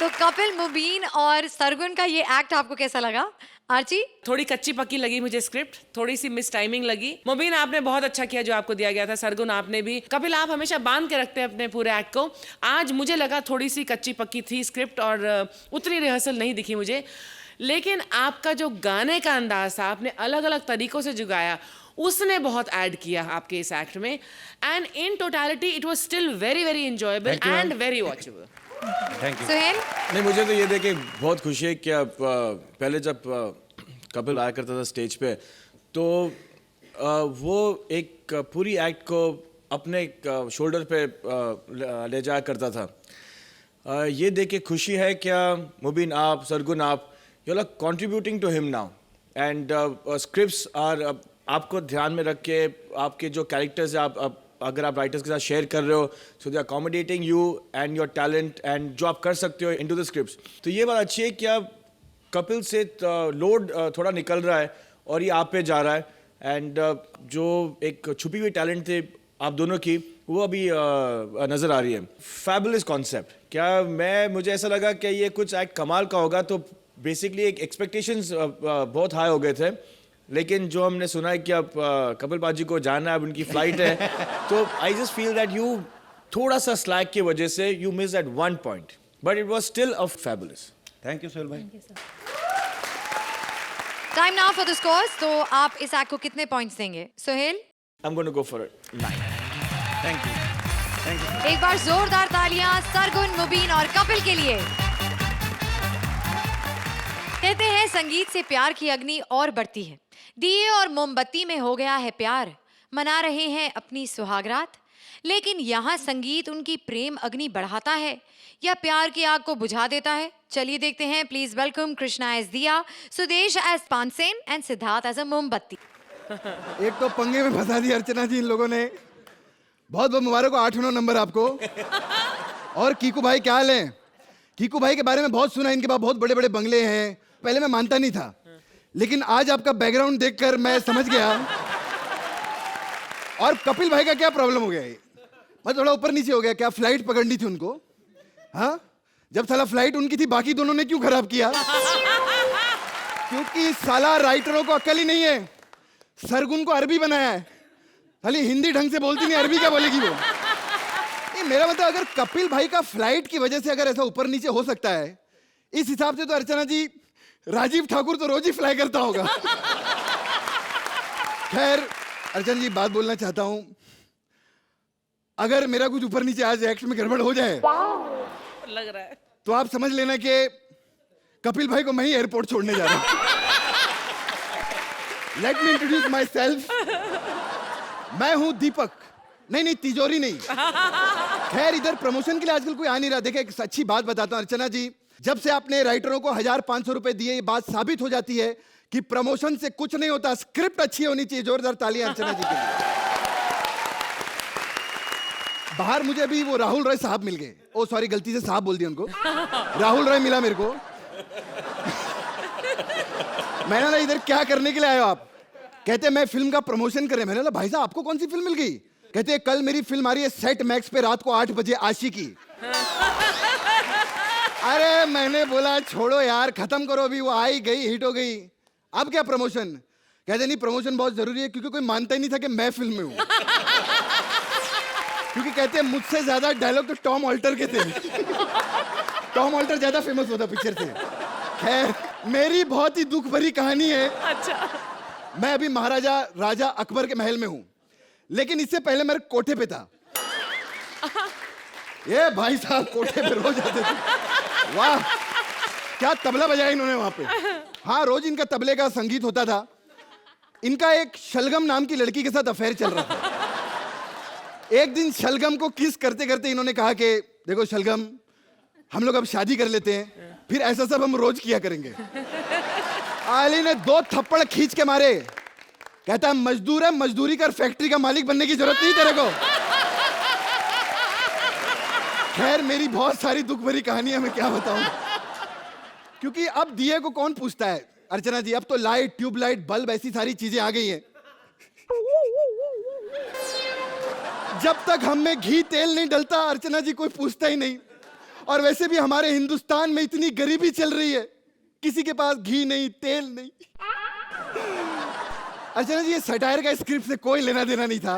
[SPEAKER 5] तो कपिल, मुबीन और सरगुन का ये एक्ट आपको कैसा लगा? आर्ची?
[SPEAKER 12] थोड़ी कच्ची पक्की लगी मुझे स्क्रिप्ट, थोड़ी सी मिस टाइमिंग लगी। मुबीन आपने बहुत अच्छा किया जो आपको दिया गया था, सरगुन आपने भी। कपिल आप हमेशा बांध के रखते हैं अपने पूरे एक्ट को। आज मुझे लगा थोड़ी सी कच्ची पक्की थी स्क्रिप्ट और उतनी रिहर्सल नहीं दिखी मुझे। लेकिन आपका जो गाने का अंदाज था, आपने अलग अलग तरीकों से जो गाया, उसने बहुत ऐड किया आपके इस एक्ट में। And in totality it was still very very enjoyable and very watchable.
[SPEAKER 13] Thank you.
[SPEAKER 5] Suhail?
[SPEAKER 13] नहीं, मुझे तो ये देख के बहुत खुशी है कि पहले जब कपिल आया करता था स्टेज पे तो वो एक पूरी एक्ट को अपने शोल्डर पे ले जाया करता था। ये देख के खुशी है क्या मुबीन आप, सरगुन आप, you are contributing to him now and scripts are आपको ध्यान में रख के आपके जो कैरेक्टर्स है आप अगर आप राइटर्स के साथ शेयर कर रहे हो, so they are accommodating you and your talent and जो आप कर सकते हो इनटू द स्क्रिप्ट्स। तो ये बात अच्छी है कि आप कपिल से लोड थोड़ा निकल रहा है और ये आप पे जा रहा है, एंड जो एक छुपी हुई टैलेंट थे आप दोनों की वो अभी नज़र आ रही है। Fabulous concept. क्या मुझे ऐसा लगा कि ये कुछ एक्ट कमाल का होगा, तो बेसिकली एक एक्सपेक्टेशंस बहुत हाई हो गए थे, लेकिन जो हमने सुना है कि अब कपिल पाजी को जाना है, अब उनकी फ्लाइट है, तो I just feel that you थोड़ा सा स्लैक की वजह से you miss that one point, but it was still a fabulous.
[SPEAKER 15] Thank you Sohail भाई।
[SPEAKER 5] Time now for the scores. तो आप इस एक्ट को कितने पॉइंट्स देंगे Sohail?
[SPEAKER 13] I am going to go for it 9।
[SPEAKER 15] Thank you.
[SPEAKER 5] एक बार जोरदार तालियां सरगुन, मुबीन और कपिल के लिए। कहते हैं संगीत से प्यार की अग्नि और बढ़ती है, दिए और मोमबत्ती में हो गया है प्यार, मना रहे हैं अपनी सुहागरात। लेकिन यहाँ संगीत उनकी प्रेम अग्नि बढ़ाता है या प्यार की आग को बुझा देता है? चलिए देखते हैं। प्लीज वेलकम कृष्णा एज दिया, सुदेश एज पानसेन एंड सिद्धार्थ एज अ मोमबत्ती।
[SPEAKER 19] एक तो पंगे में फंसा दी अर्चना जी इन लोगों ने। बहुत बहुत मुबारक हो, 8 नंबर आपको। और कीकू भाई क्या हाल है? कीकू भाई के बारे में बहुत सुना, इनके पास बहुत बड़े बड़े बंगले हैं। पहले मैं मानता नहीं था, लेकिन आज आपका बैकग्राउंड देखकर मैं समझ गया। और कपिल भाई का क्या प्रॉब्लम हो गया है? मैं थोड़ा ऊपर नीचे हो गया। क्या फ्लाइट पकड़नी थी उनको? हाँ, जब साला फ्लाइट उनकी थी, बाकी दोनों ने क्यों खराब किया? क्योंकि साला राइटरों को अक्ल ही नहीं है। सरगुन को अरबी बनाया है, खाली हिंदी ढंग से बोलती नहीं, अरबी क्या बोलेगी वो? ये मेरा मतलब, अगर कपिल भाई का फ्लाइट की वजह से अगर ऐसा ऊपर नीचे हो सकता है, इस हिसाब से तो अर्चना जी, राजीव ठाकुर तो रोज ही फ्लाई करता होगा। खैर अर्चना जी, बात बोलना चाहता हूं, अगर मेरा कुछ ऊपर नीचे आज एक्ट में गड़बड़ हो जाए
[SPEAKER 12] लग रहा है,
[SPEAKER 19] तो आप समझ लेना कि कपिल भाई को मैं ही एयरपोर्ट छोड़ने जा रहा हूं। Let me introduce my self. मैं हूं दीपक। नहीं, तिजोरी नहीं। खैर, इधर प्रमोशन के लिए आजकल कोई आ नहीं रहा। देखे, एक अच्छी बात बताता हूं अर्चना जी, जब से आपने राइटरों को 1500 रुपए दिए, ये बात साबित हो जाती है कि प्रमोशन से कुछ नहीं होता, स्क्रिप्ट अच्छी होनी चाहिए। जोरदार तालियां अर्चना जी के लिए। बाहर मुझे अभी वो राहुल रॉय साहब मिल गए। ओ सॉरी, गलती से साहब बोल दिया उनको। राहुल रॉय मिला मेरे को। मैंने ना, इधर क्या करने के लिए आए हो आप? कहते मैं फिल्म का प्रमोशन करें। मैंने बोला भाई साहब, आपको कौन सी फिल्म मिल गई? कहते कल मेरी फिल्म आ रही है सेट मैक्स पे रात को 8 बजे, आशिकी। अरे मैंने बोला छोड़ो यार, खत्म करो, अभी वो आई गई, हिट हो गई, अब क्या प्रमोशन? कहते नहीं, प्रमोशन बहुत जरूरी है, क्योंकि कोई मानता ही नहीं था कि मैं फिल्म में हूं। क्योंकि कहते हैं मुझसे ज्यादा डायलॉग तो टॉम ऑल्टर के थे। टॉम ऑल्टर ज्यादा फेमस होता पिक्चर से। खैर, मेरी बहुत ही दुख भरी कहानी है।
[SPEAKER 12] अच्छा।
[SPEAKER 19] मैं अभी महाराजा राजा अकबर के महल में हूं, लेकिन इससे पहले मेरे कोठे पे था। ये भाई साहब कोठे पे रोज आते थे। वाह, क्या तबला बजाया इन्होंने वहां पे। हाँ, रोज इनका तबले का संगीत होता था। इनका एक शलगम नाम की लड़की के साथ अफेयर चल रहा था। एक दिन शलगम को किस करते करते इन्होंने कहा कि देखो शलगम, हम लोग अब शादी कर लेते हैं, फिर ऐसा सब हम रोज किया करेंगे। आली ने 2 थप्पड़ खींच के मारे। कहता है मजदूर है, मजदूरी कर, फैक्ट्री का मालिक बनने की जरूरत नहीं तेरे को। खैर, मेरी बहुत सारी दुख भरी कहानियां, मैं क्या बताऊं। क्योंकि अब दिए को कौन पूछता है अर्चना जी? अब तो लाइट, ट्यूबलाइट, बल्ब, ऐसी सारी चीजें आ गई हैं। जब तक हम में घी तेल नहीं डलता अर्चना जी, कोई पूछता ही नहीं। और वैसे भी हमारे हिंदुस्तान में इतनी गरीबी चल रही है, किसी के पास घी नहीं, तेल नहीं। अर्चना जी, ये सटायर का स्क्रिप्ट से कोई लेना देना नहीं था।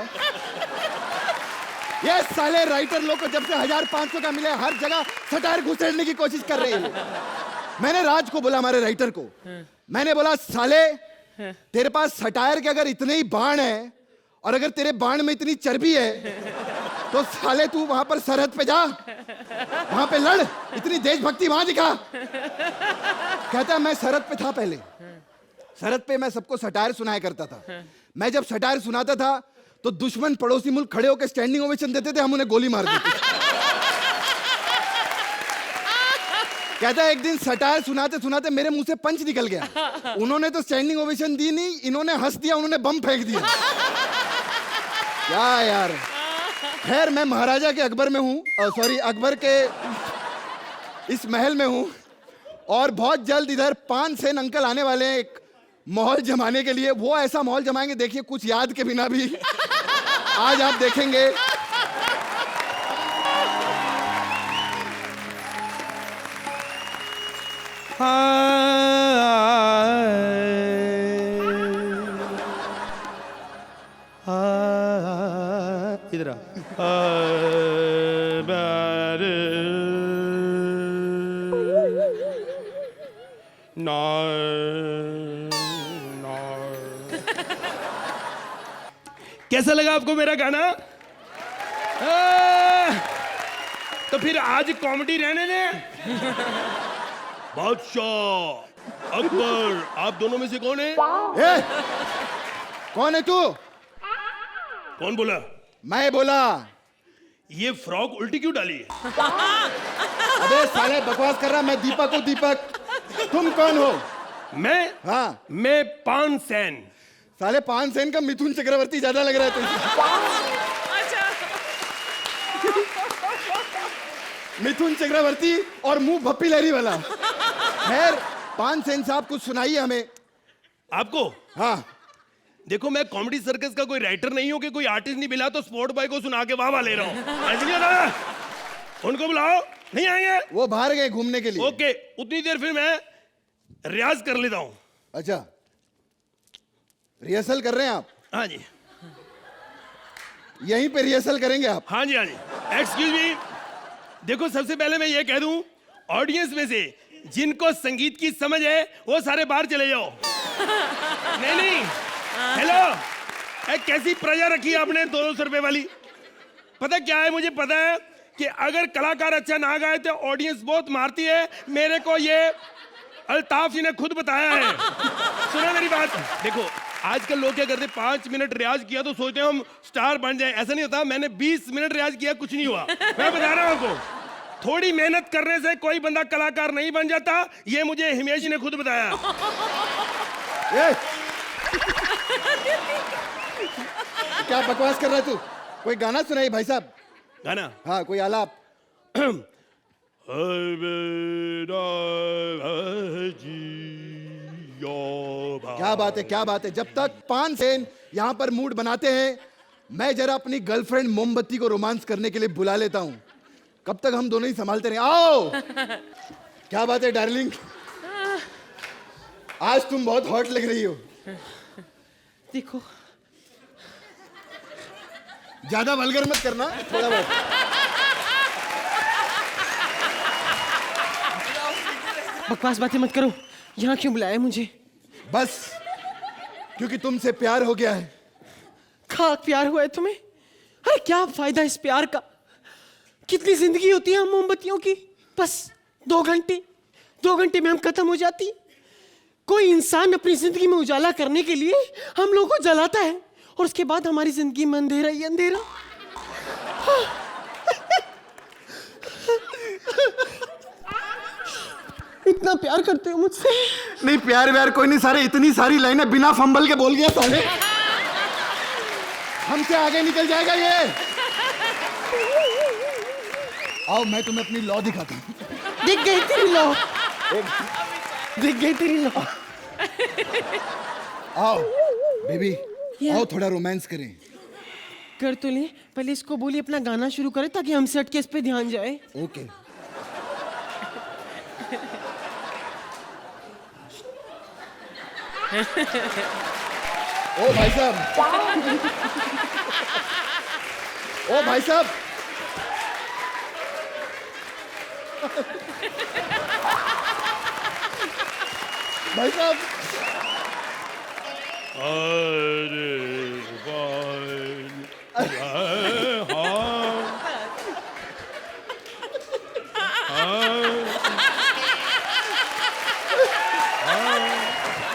[SPEAKER 19] ये साले राइटर लोग को जब से 1500 का मिले, हर जगह सटायर घुसेड़ने की कोशिश कर रहे हैं। मैंने राज को बोला, हमारे राइटर को, मैंने बोला साले, तेरे पास सटायर के अगर इतने ही बाण है और अगर तेरे बाण में इतनी चर्बी है, तो साले तू वहां पर सरहद पे जा, वहां पे लड़, इतनी देशभक्ति वहां दिखा। कहता मैं सरहद पे था पहले। सरहद पे मैं सबको सटायर सुनाया करता था। मैं जब सटायर सुनाता था तो दुश्मन पड़ोसी मुल्क खड़े होकर स्टैंडिंग ओवेशन देते थे, हम उन्हें गोली मार देते। कहता है एक दिन सटायर सुनाते सुनाते मेरे मुंह से पंच निकल गया। उन्होंने तो स्टैंडिंग ओवेशन दी नहीं, इन्होंने हंस दिया, उन्होंने बम फेंक दिया। क्या यार, खैर मैं महाराजा के अकबर में हूँ, सॉरी अकबर के इस महल में हूँ, और बहुत जल्द इधर 5 सेन अंकल आने वाले हैं एक माहौल जमाने के लिए। वो ऐसा माहौल जमाएंगे, देखिए कुछ याद के बिना भी आज आप देखेंगे।
[SPEAKER 2] इधर कैसा लगा आपको मेरा गाना? तो फिर आज कॉमेडी रहने दें। बादशाह अकबर, आप दोनों में से कौन है?
[SPEAKER 19] कौन है तू?
[SPEAKER 2] कौन बोला?
[SPEAKER 19] मैं बोला।
[SPEAKER 2] ये फ्रॉक उल्टी क्यों डाली है?
[SPEAKER 19] अबे साले बकवास कर रहा, मैं दीपक हूँ दीपक। तुम कौन हो?
[SPEAKER 2] मैं?
[SPEAKER 19] हाँ
[SPEAKER 2] मैं 5 सेन।
[SPEAKER 19] साले 5 सेन का मिथुन चक्रवर्ती ज्यादा लग रहा है तुझे। मिथुन चक्रवर्ती और मुंह भप्पी लहरी वाला। खैर 5 सेन साहब कुछ सुनाइए हमें।
[SPEAKER 2] आपको?
[SPEAKER 19] हाँ।
[SPEAKER 2] देखो मैं कॉमेडी सर्कस का कोई राइटर नहीं हूँ कि कोई आर्टिस्ट नहीं मिला तो स्पोर्ट बॉय को सुना के वाह ले रहा हूँ। ऐसे नहीं होता। उनको बुलाओ। नहीं आएंगे?
[SPEAKER 19] वो बाहर गए घूमने के लिए।
[SPEAKER 2] ओके, उतनी देर फिर मैं रियाज कर लेता हूँ।
[SPEAKER 19] अच्छा, रिहर्सल कर रहे हैं आप?
[SPEAKER 2] हाँ जी।
[SPEAKER 19] यहीं पे रिहर्सल करेंगे आप?
[SPEAKER 2] हाँ जी हाँ जी। एक्सक्यूज मी, देखो सबसे पहले मैं ये कह दूं, ऑडियंस में से जिनको संगीत की समझ है वो सारे बाहर चले जाओ। नहीं नहीं, हेलो, कैसी प्रजा रखी है आपने 200 रुपए वाली? पता क्या है, मुझे पता है कि अगर कलाकार अच्छा ना गाए तो ऑडियंस बहुत मारती है। मेरे को ये अल्ताफ जी ने खुद बताया है। सुनो मेरी बात, देखो आजकल लोग क्या करते, 5 मिनट रियाज किया तो सोचते हैं हम स्टार बन जाए। ऐसा नहीं होता। मैंने 20 मिनट रियाज किया, कुछ नहीं हुआ। मैं बता रहा हूं आपको, थोड़ी मेहनत करने से कोई बंदा कलाकार नहीं बन जाता। ये मुझे हिमेश ने खुद बताया।
[SPEAKER 19] क्या बकवास कर रहा है तू? कोई गाना सुनाई भाई साहब।
[SPEAKER 2] गाना?
[SPEAKER 19] हाँ, कोई आलाप। क्या बात है, क्या बात है। जब तक 5 सेन यहाँ पर मूड बनाते हैं, मैं जरा अपनी गर्लफ्रेंड मोमबत्ती को रोमांस करने के लिए बुला लेता हूँ। कब तक हम दोनों ही संभालते रहे। आओ। क्या बात है डार्लिंग, आज तुम बहुत हॉट लग रही हो।
[SPEAKER 14] देखो,
[SPEAKER 19] ज्यादा वल्गर मत करना, थोड़ा बहुत।
[SPEAKER 14] बकवास बातें मत करो। यहाँ क्यों बुलाया मुझे?
[SPEAKER 19] बस क्योंकि तुमसे प्यार हो गया है।
[SPEAKER 14] खाक प्यार हुआ है तुम्हें? अरे क्या फायदा इस प्यार का? कितनी जिंदगी होती है हम मोमबत्तियों की, बस 2 घंटे में हम खत्म हो जाती। कोई इंसान अपनी जिंदगी में उजाला करने के लिए हम लोगों को जलाता है और उसके बाद हमारी जिंदगी में अंधेरा ही अंधेरा। इतना प्यार करते हो मुझसे?
[SPEAKER 19] नहीं प्यार व्यार कोई नहीं, सारे इतनी सारी लाइनें बिना फंबल के बोल गया साले। हमसे आगे निकल जाएगा ये। आओ मैं तुम्हें अपनी लॉ दिखाता हूँ।
[SPEAKER 14] दिख गई तेरी लॉ, दिख गई तेरी लॉ।
[SPEAKER 19] आओ बेबी, आओ थोड़ा रोमांस करें।
[SPEAKER 14] कर तो ले, पहले इसको बोलिए अपना गाना शुरू करे ताकि हमसे हटके इस पे ध्यान जाए।
[SPEAKER 19] ओके। ओ भाई साहब, ओ भाई साहब, भाई साहब।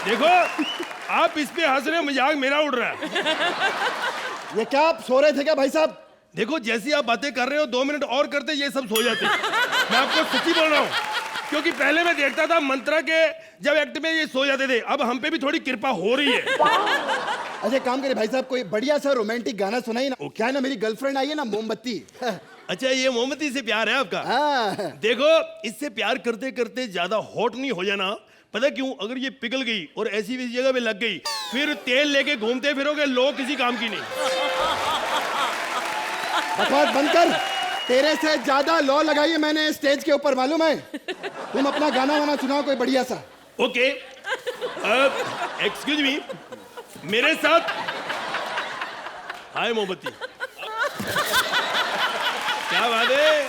[SPEAKER 2] देखो आप इस पे हंस रहे हो, मजाक मेरा उड़ रहा है।
[SPEAKER 19] ये क्या आप सो रहे थे क्या भाई साहब?
[SPEAKER 2] देखो जैसी आप बातें कर रहे हो, 2 मिनट और करते ये सब सो जाते। मैं आपको सच्ची बोल रहा हूँ। क्योंकि पहले मैं देखता था मंत्रा के जब एक्ट में ये सो जाते थे, अब हम पे भी थोड़ी कृपा हो रही है।
[SPEAKER 19] अच्छा काम करे भाई साहब, कोई बढ़िया सा रोमांटिक गाना सुनाइए ना। क्या है ना, मेरी गर्लफ्रेंड आई है ना, मोमबत्ती।
[SPEAKER 2] अच्छा, ये मोमबत्ती से प्यार है आपका? देखो, इससे प्यार करते करते ज्यादा हॉट नहीं हो जाना। पता क्यों? अगर ये पिघल गई और ऐसी वैसी जगह पे लग गई, फिर तेल लेके घूमते फिरोगे, लोग किसी काम की नहीं।
[SPEAKER 19] बकवास बंद कर, तेरे से ज्यादा लॉ लगाई है मैंने स्टेज के ऊपर, मालूम है? तुम अपना गाना वाना सुनाओ कोई बढ़िया सा।
[SPEAKER 2] ओके, एक्सक्यूज मी, मेरे साथ। हाय मोमबत्ती, क्या बात है?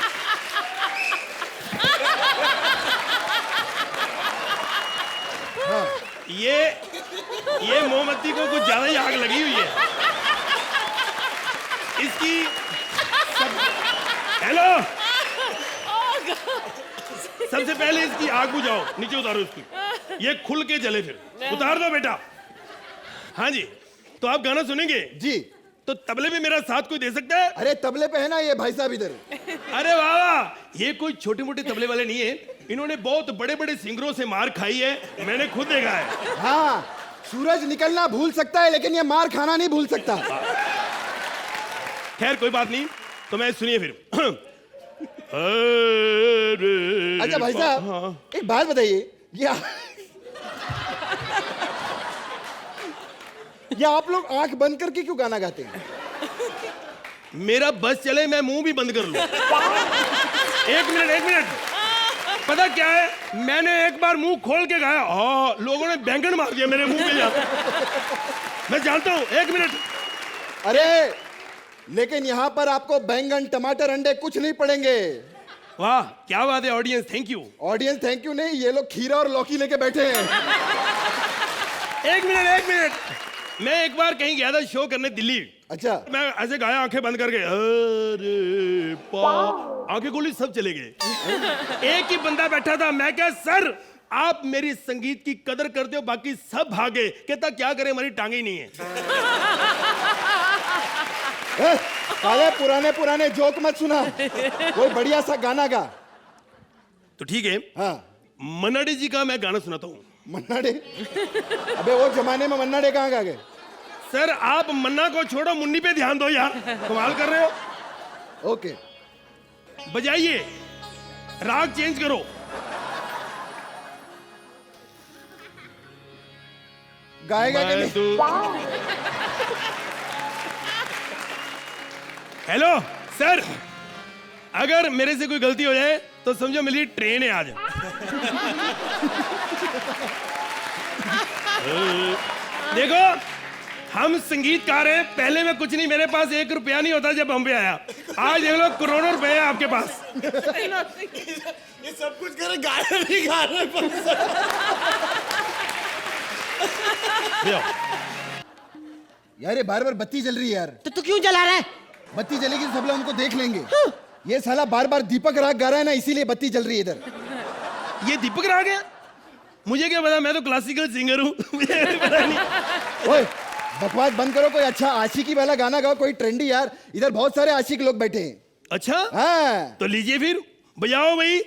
[SPEAKER 2] ये मोमबत्ती को कुछ ज्यादा ही आग लगी हुई है। इसकी हेलो, सबसे पहले इसकी आग बुझाओ, नीचे उतारो इसकी, ये खुल के जले, फिर उतार दो बेटा। हाँ जी, तो आप गाना सुनेंगे?
[SPEAKER 19] जी।
[SPEAKER 2] तो तबले पे मेरा साथ कोई दे सकता है?
[SPEAKER 19] अरे तबले पे है ना ये भाई साहब इधर।
[SPEAKER 2] अरे वाह, ये कोई छोटे मोटे तबले वाले नहीं है, इन्होंने बहुत बड़े बड़े सिंगरों से मार खाई है, मैंने खुद देखा है।
[SPEAKER 19] हाँ, सूरज निकलना भूल सकता है लेकिन ये मार खाना नहीं भूल सकता।
[SPEAKER 2] खैर कोई बात नहीं, तो मैं सुनिए फिर।
[SPEAKER 19] अच्छा भाई साहब, एक बात बताइए, ये आप लोग आंख बंद करके क्यों गाना गाते हैं?
[SPEAKER 2] मेरा बस चले, मैं मुंह भी बंद कर लूं। एक मिनट, पता क्या है, मैंने एक बार मुंह खोल के गाया, लोगों ने बैंगन मार दिया मेरे मुंह पे। मैं जानता हूं, एक मिनट।
[SPEAKER 19] अरे लेकिन यहाँ पर आपको बैंगन टमाटर अंडे कुछ नहीं पड़ेंगे।
[SPEAKER 2] वाह क्या बात है, audience thank you.
[SPEAKER 19] Audience thank you नहीं, ये लोग खीरा और लौकी लेके बैठे हैं।
[SPEAKER 2] एक मिनट, मैं एक बार कहीं गया था शो करने दिल्ली।
[SPEAKER 19] अच्छा।
[SPEAKER 2] मैं ऐसे गाया आंखें बंद करके, अरे आंखें खोली, सब चले गए। एक ही बंदा बैठा था, मैं क्या सर आप मेरी संगीत की कदर करते हो, बाकी सब भागे। कहता क्या करें, हमारी टांगे ही नहीं है।
[SPEAKER 19] काले पुराने जोक मत सुना, कोई बढ़िया सा गाना गा।
[SPEAKER 2] तो ठीक है,
[SPEAKER 19] हाँ,
[SPEAKER 2] मन्ना डे जी का मैं गाना सुनाता हूँ।
[SPEAKER 19] मन्ना डे? अबे वो जमाने में मन्ना डे कहाँ गा गए?
[SPEAKER 2] सर आप मन्ना को छोड़ो, मुन्नी पे ध्यान दो यार, कमाल कर रहे हो।
[SPEAKER 19] ओके,
[SPEAKER 2] बजाइए, राग चेंज करो।
[SPEAKER 19] गाएगा कि नहीं?
[SPEAKER 2] हेलो सर, अगर मेरे से कोई गलती हो जाए तो समझो मेरी ट्रेन है आज। देखो हम संगीतकार हैं, पहले में कुछ नहीं, मेरे पास 1 रुपया नहीं होता जब बम्बे आया, आज देख लो करोड़ों रुपए है आपके पास।
[SPEAKER 9] ये सब कुछ करे, गाना नहीं गा रहे।
[SPEAKER 19] यार ये बार बार बत्ती जल रही है यार।
[SPEAKER 11] तो तू क्यों जला रहा है?
[SPEAKER 19] बत्ती जलेगी तो सब लोग हमको देख लेंगे। ये साला बार बार दीपक राग गा रहा है ना, इसीलिए बत्ती जल रही है इधर।
[SPEAKER 2] ये दीपक राग है? मुझे क्या पता, मैं तो क्लासिकल सिंगर हूँ।
[SPEAKER 19] ओए बकवास बंद करो, कोई अच्छा आशिकी वाला गाना गाओ, कोई ट्रेंडी यार, इधर बहुत सारे आशिक लोग बैठे हैं।
[SPEAKER 2] अच्छा
[SPEAKER 19] हाँ,
[SPEAKER 2] तो लीजिए फिर, बजाओ भाई।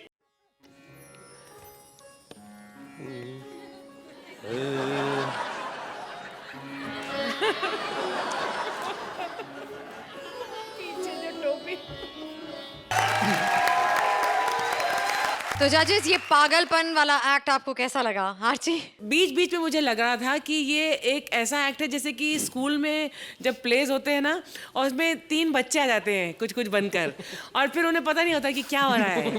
[SPEAKER 5] तो जजेस, ये पागलपन वाला एक्ट आपको कैसा लगा? आर्ची,
[SPEAKER 12] बीच बीच में मुझे लग रहा था कि ये एक ऐसा एक्ट है जैसे कि स्कूल में जब प्लेज होते हैं ना, और उसमें 3 बच्चे आ जाते हैं कुछ कुछ बनकर, और फिर उन्हें पता नहीं होता कि क्या हो रहा है,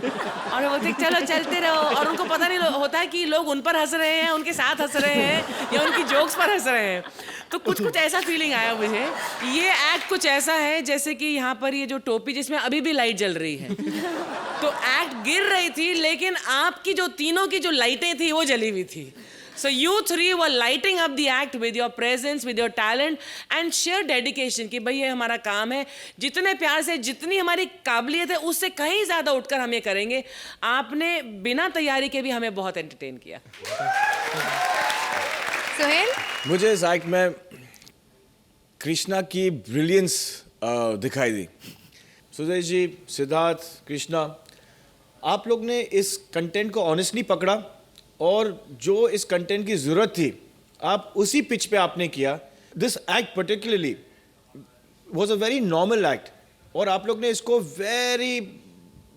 [SPEAKER 12] और वो बोलते चलो चलते रहो, और उनको पता नहीं होता है कि लोग उन पर हंस रहे हैं, उनके साथ हंस रहे हैं, या उनकी जोक्स पर हंस रहे हैं। तो कुछ कुछ ऐसा फीलिंग आया मुझे। ये एक्ट कुछ ऐसा है जैसे कि यहाँ पर ये जो टोपी जिसमें अभी भी लाइट जल रही है, तो एक्ट गिर रही थी लेकिन आपकी जो तीनों की जो लाइटें थी वो जली हुई थी। So you three were lighting up the act with your presence, with your talent and sheer dedication कि भाई ये हमारा काम है, जितने प्यार से, जितनी हमारी काबिलियत है उससे कहीं ज़्यादा उठकर हम ये करेंगे। आपने बिना तैयारी के भी हमें बहुत एंटरटेन किया।
[SPEAKER 5] सुहेल,
[SPEAKER 13] मुझे इस एक्ट में कृष्णा की ब्रिलियंस दिखाई दी। सुजय जी, सिद्धार्थ, कृष्णा, आप लोग ने इस कंटेंट को ऑनेस्टली पकड़ा और जो इस कंटेंट की ज़रूरत थी आप उसी पिच पे आपने किया. This act particularly was a very normal act और आप लोग ने इसको वेरी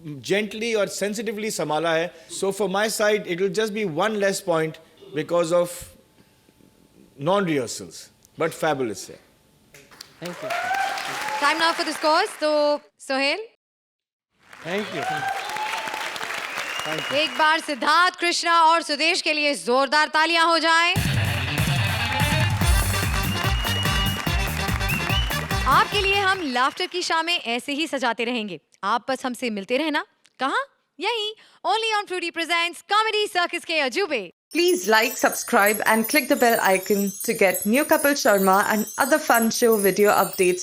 [SPEAKER 13] जेंटली और सेंसिटिवली संभाला है. So for my side it will just be one less point because of non rehearsals but fabulous है.
[SPEAKER 12] Thank you.
[SPEAKER 5] Time now for the scores. तो सोहेल,
[SPEAKER 9] थैंक यू.
[SPEAKER 5] एक बार सिद्धार्थ, कृष्णा और सुदेश के लिए जोरदार तालियां हो जाएं. आपके लिए हम लाफ्टर की शामें ऐसे ही सजाते रहेंगे. आप बस हमसे मिलते रहना. कहाँ? यहीं, only on Frooti presents Comedy Circus के अजूबे.
[SPEAKER 4] Please like, subscribe and click the bell icon to get new Kapil Sharma and other fun show video updates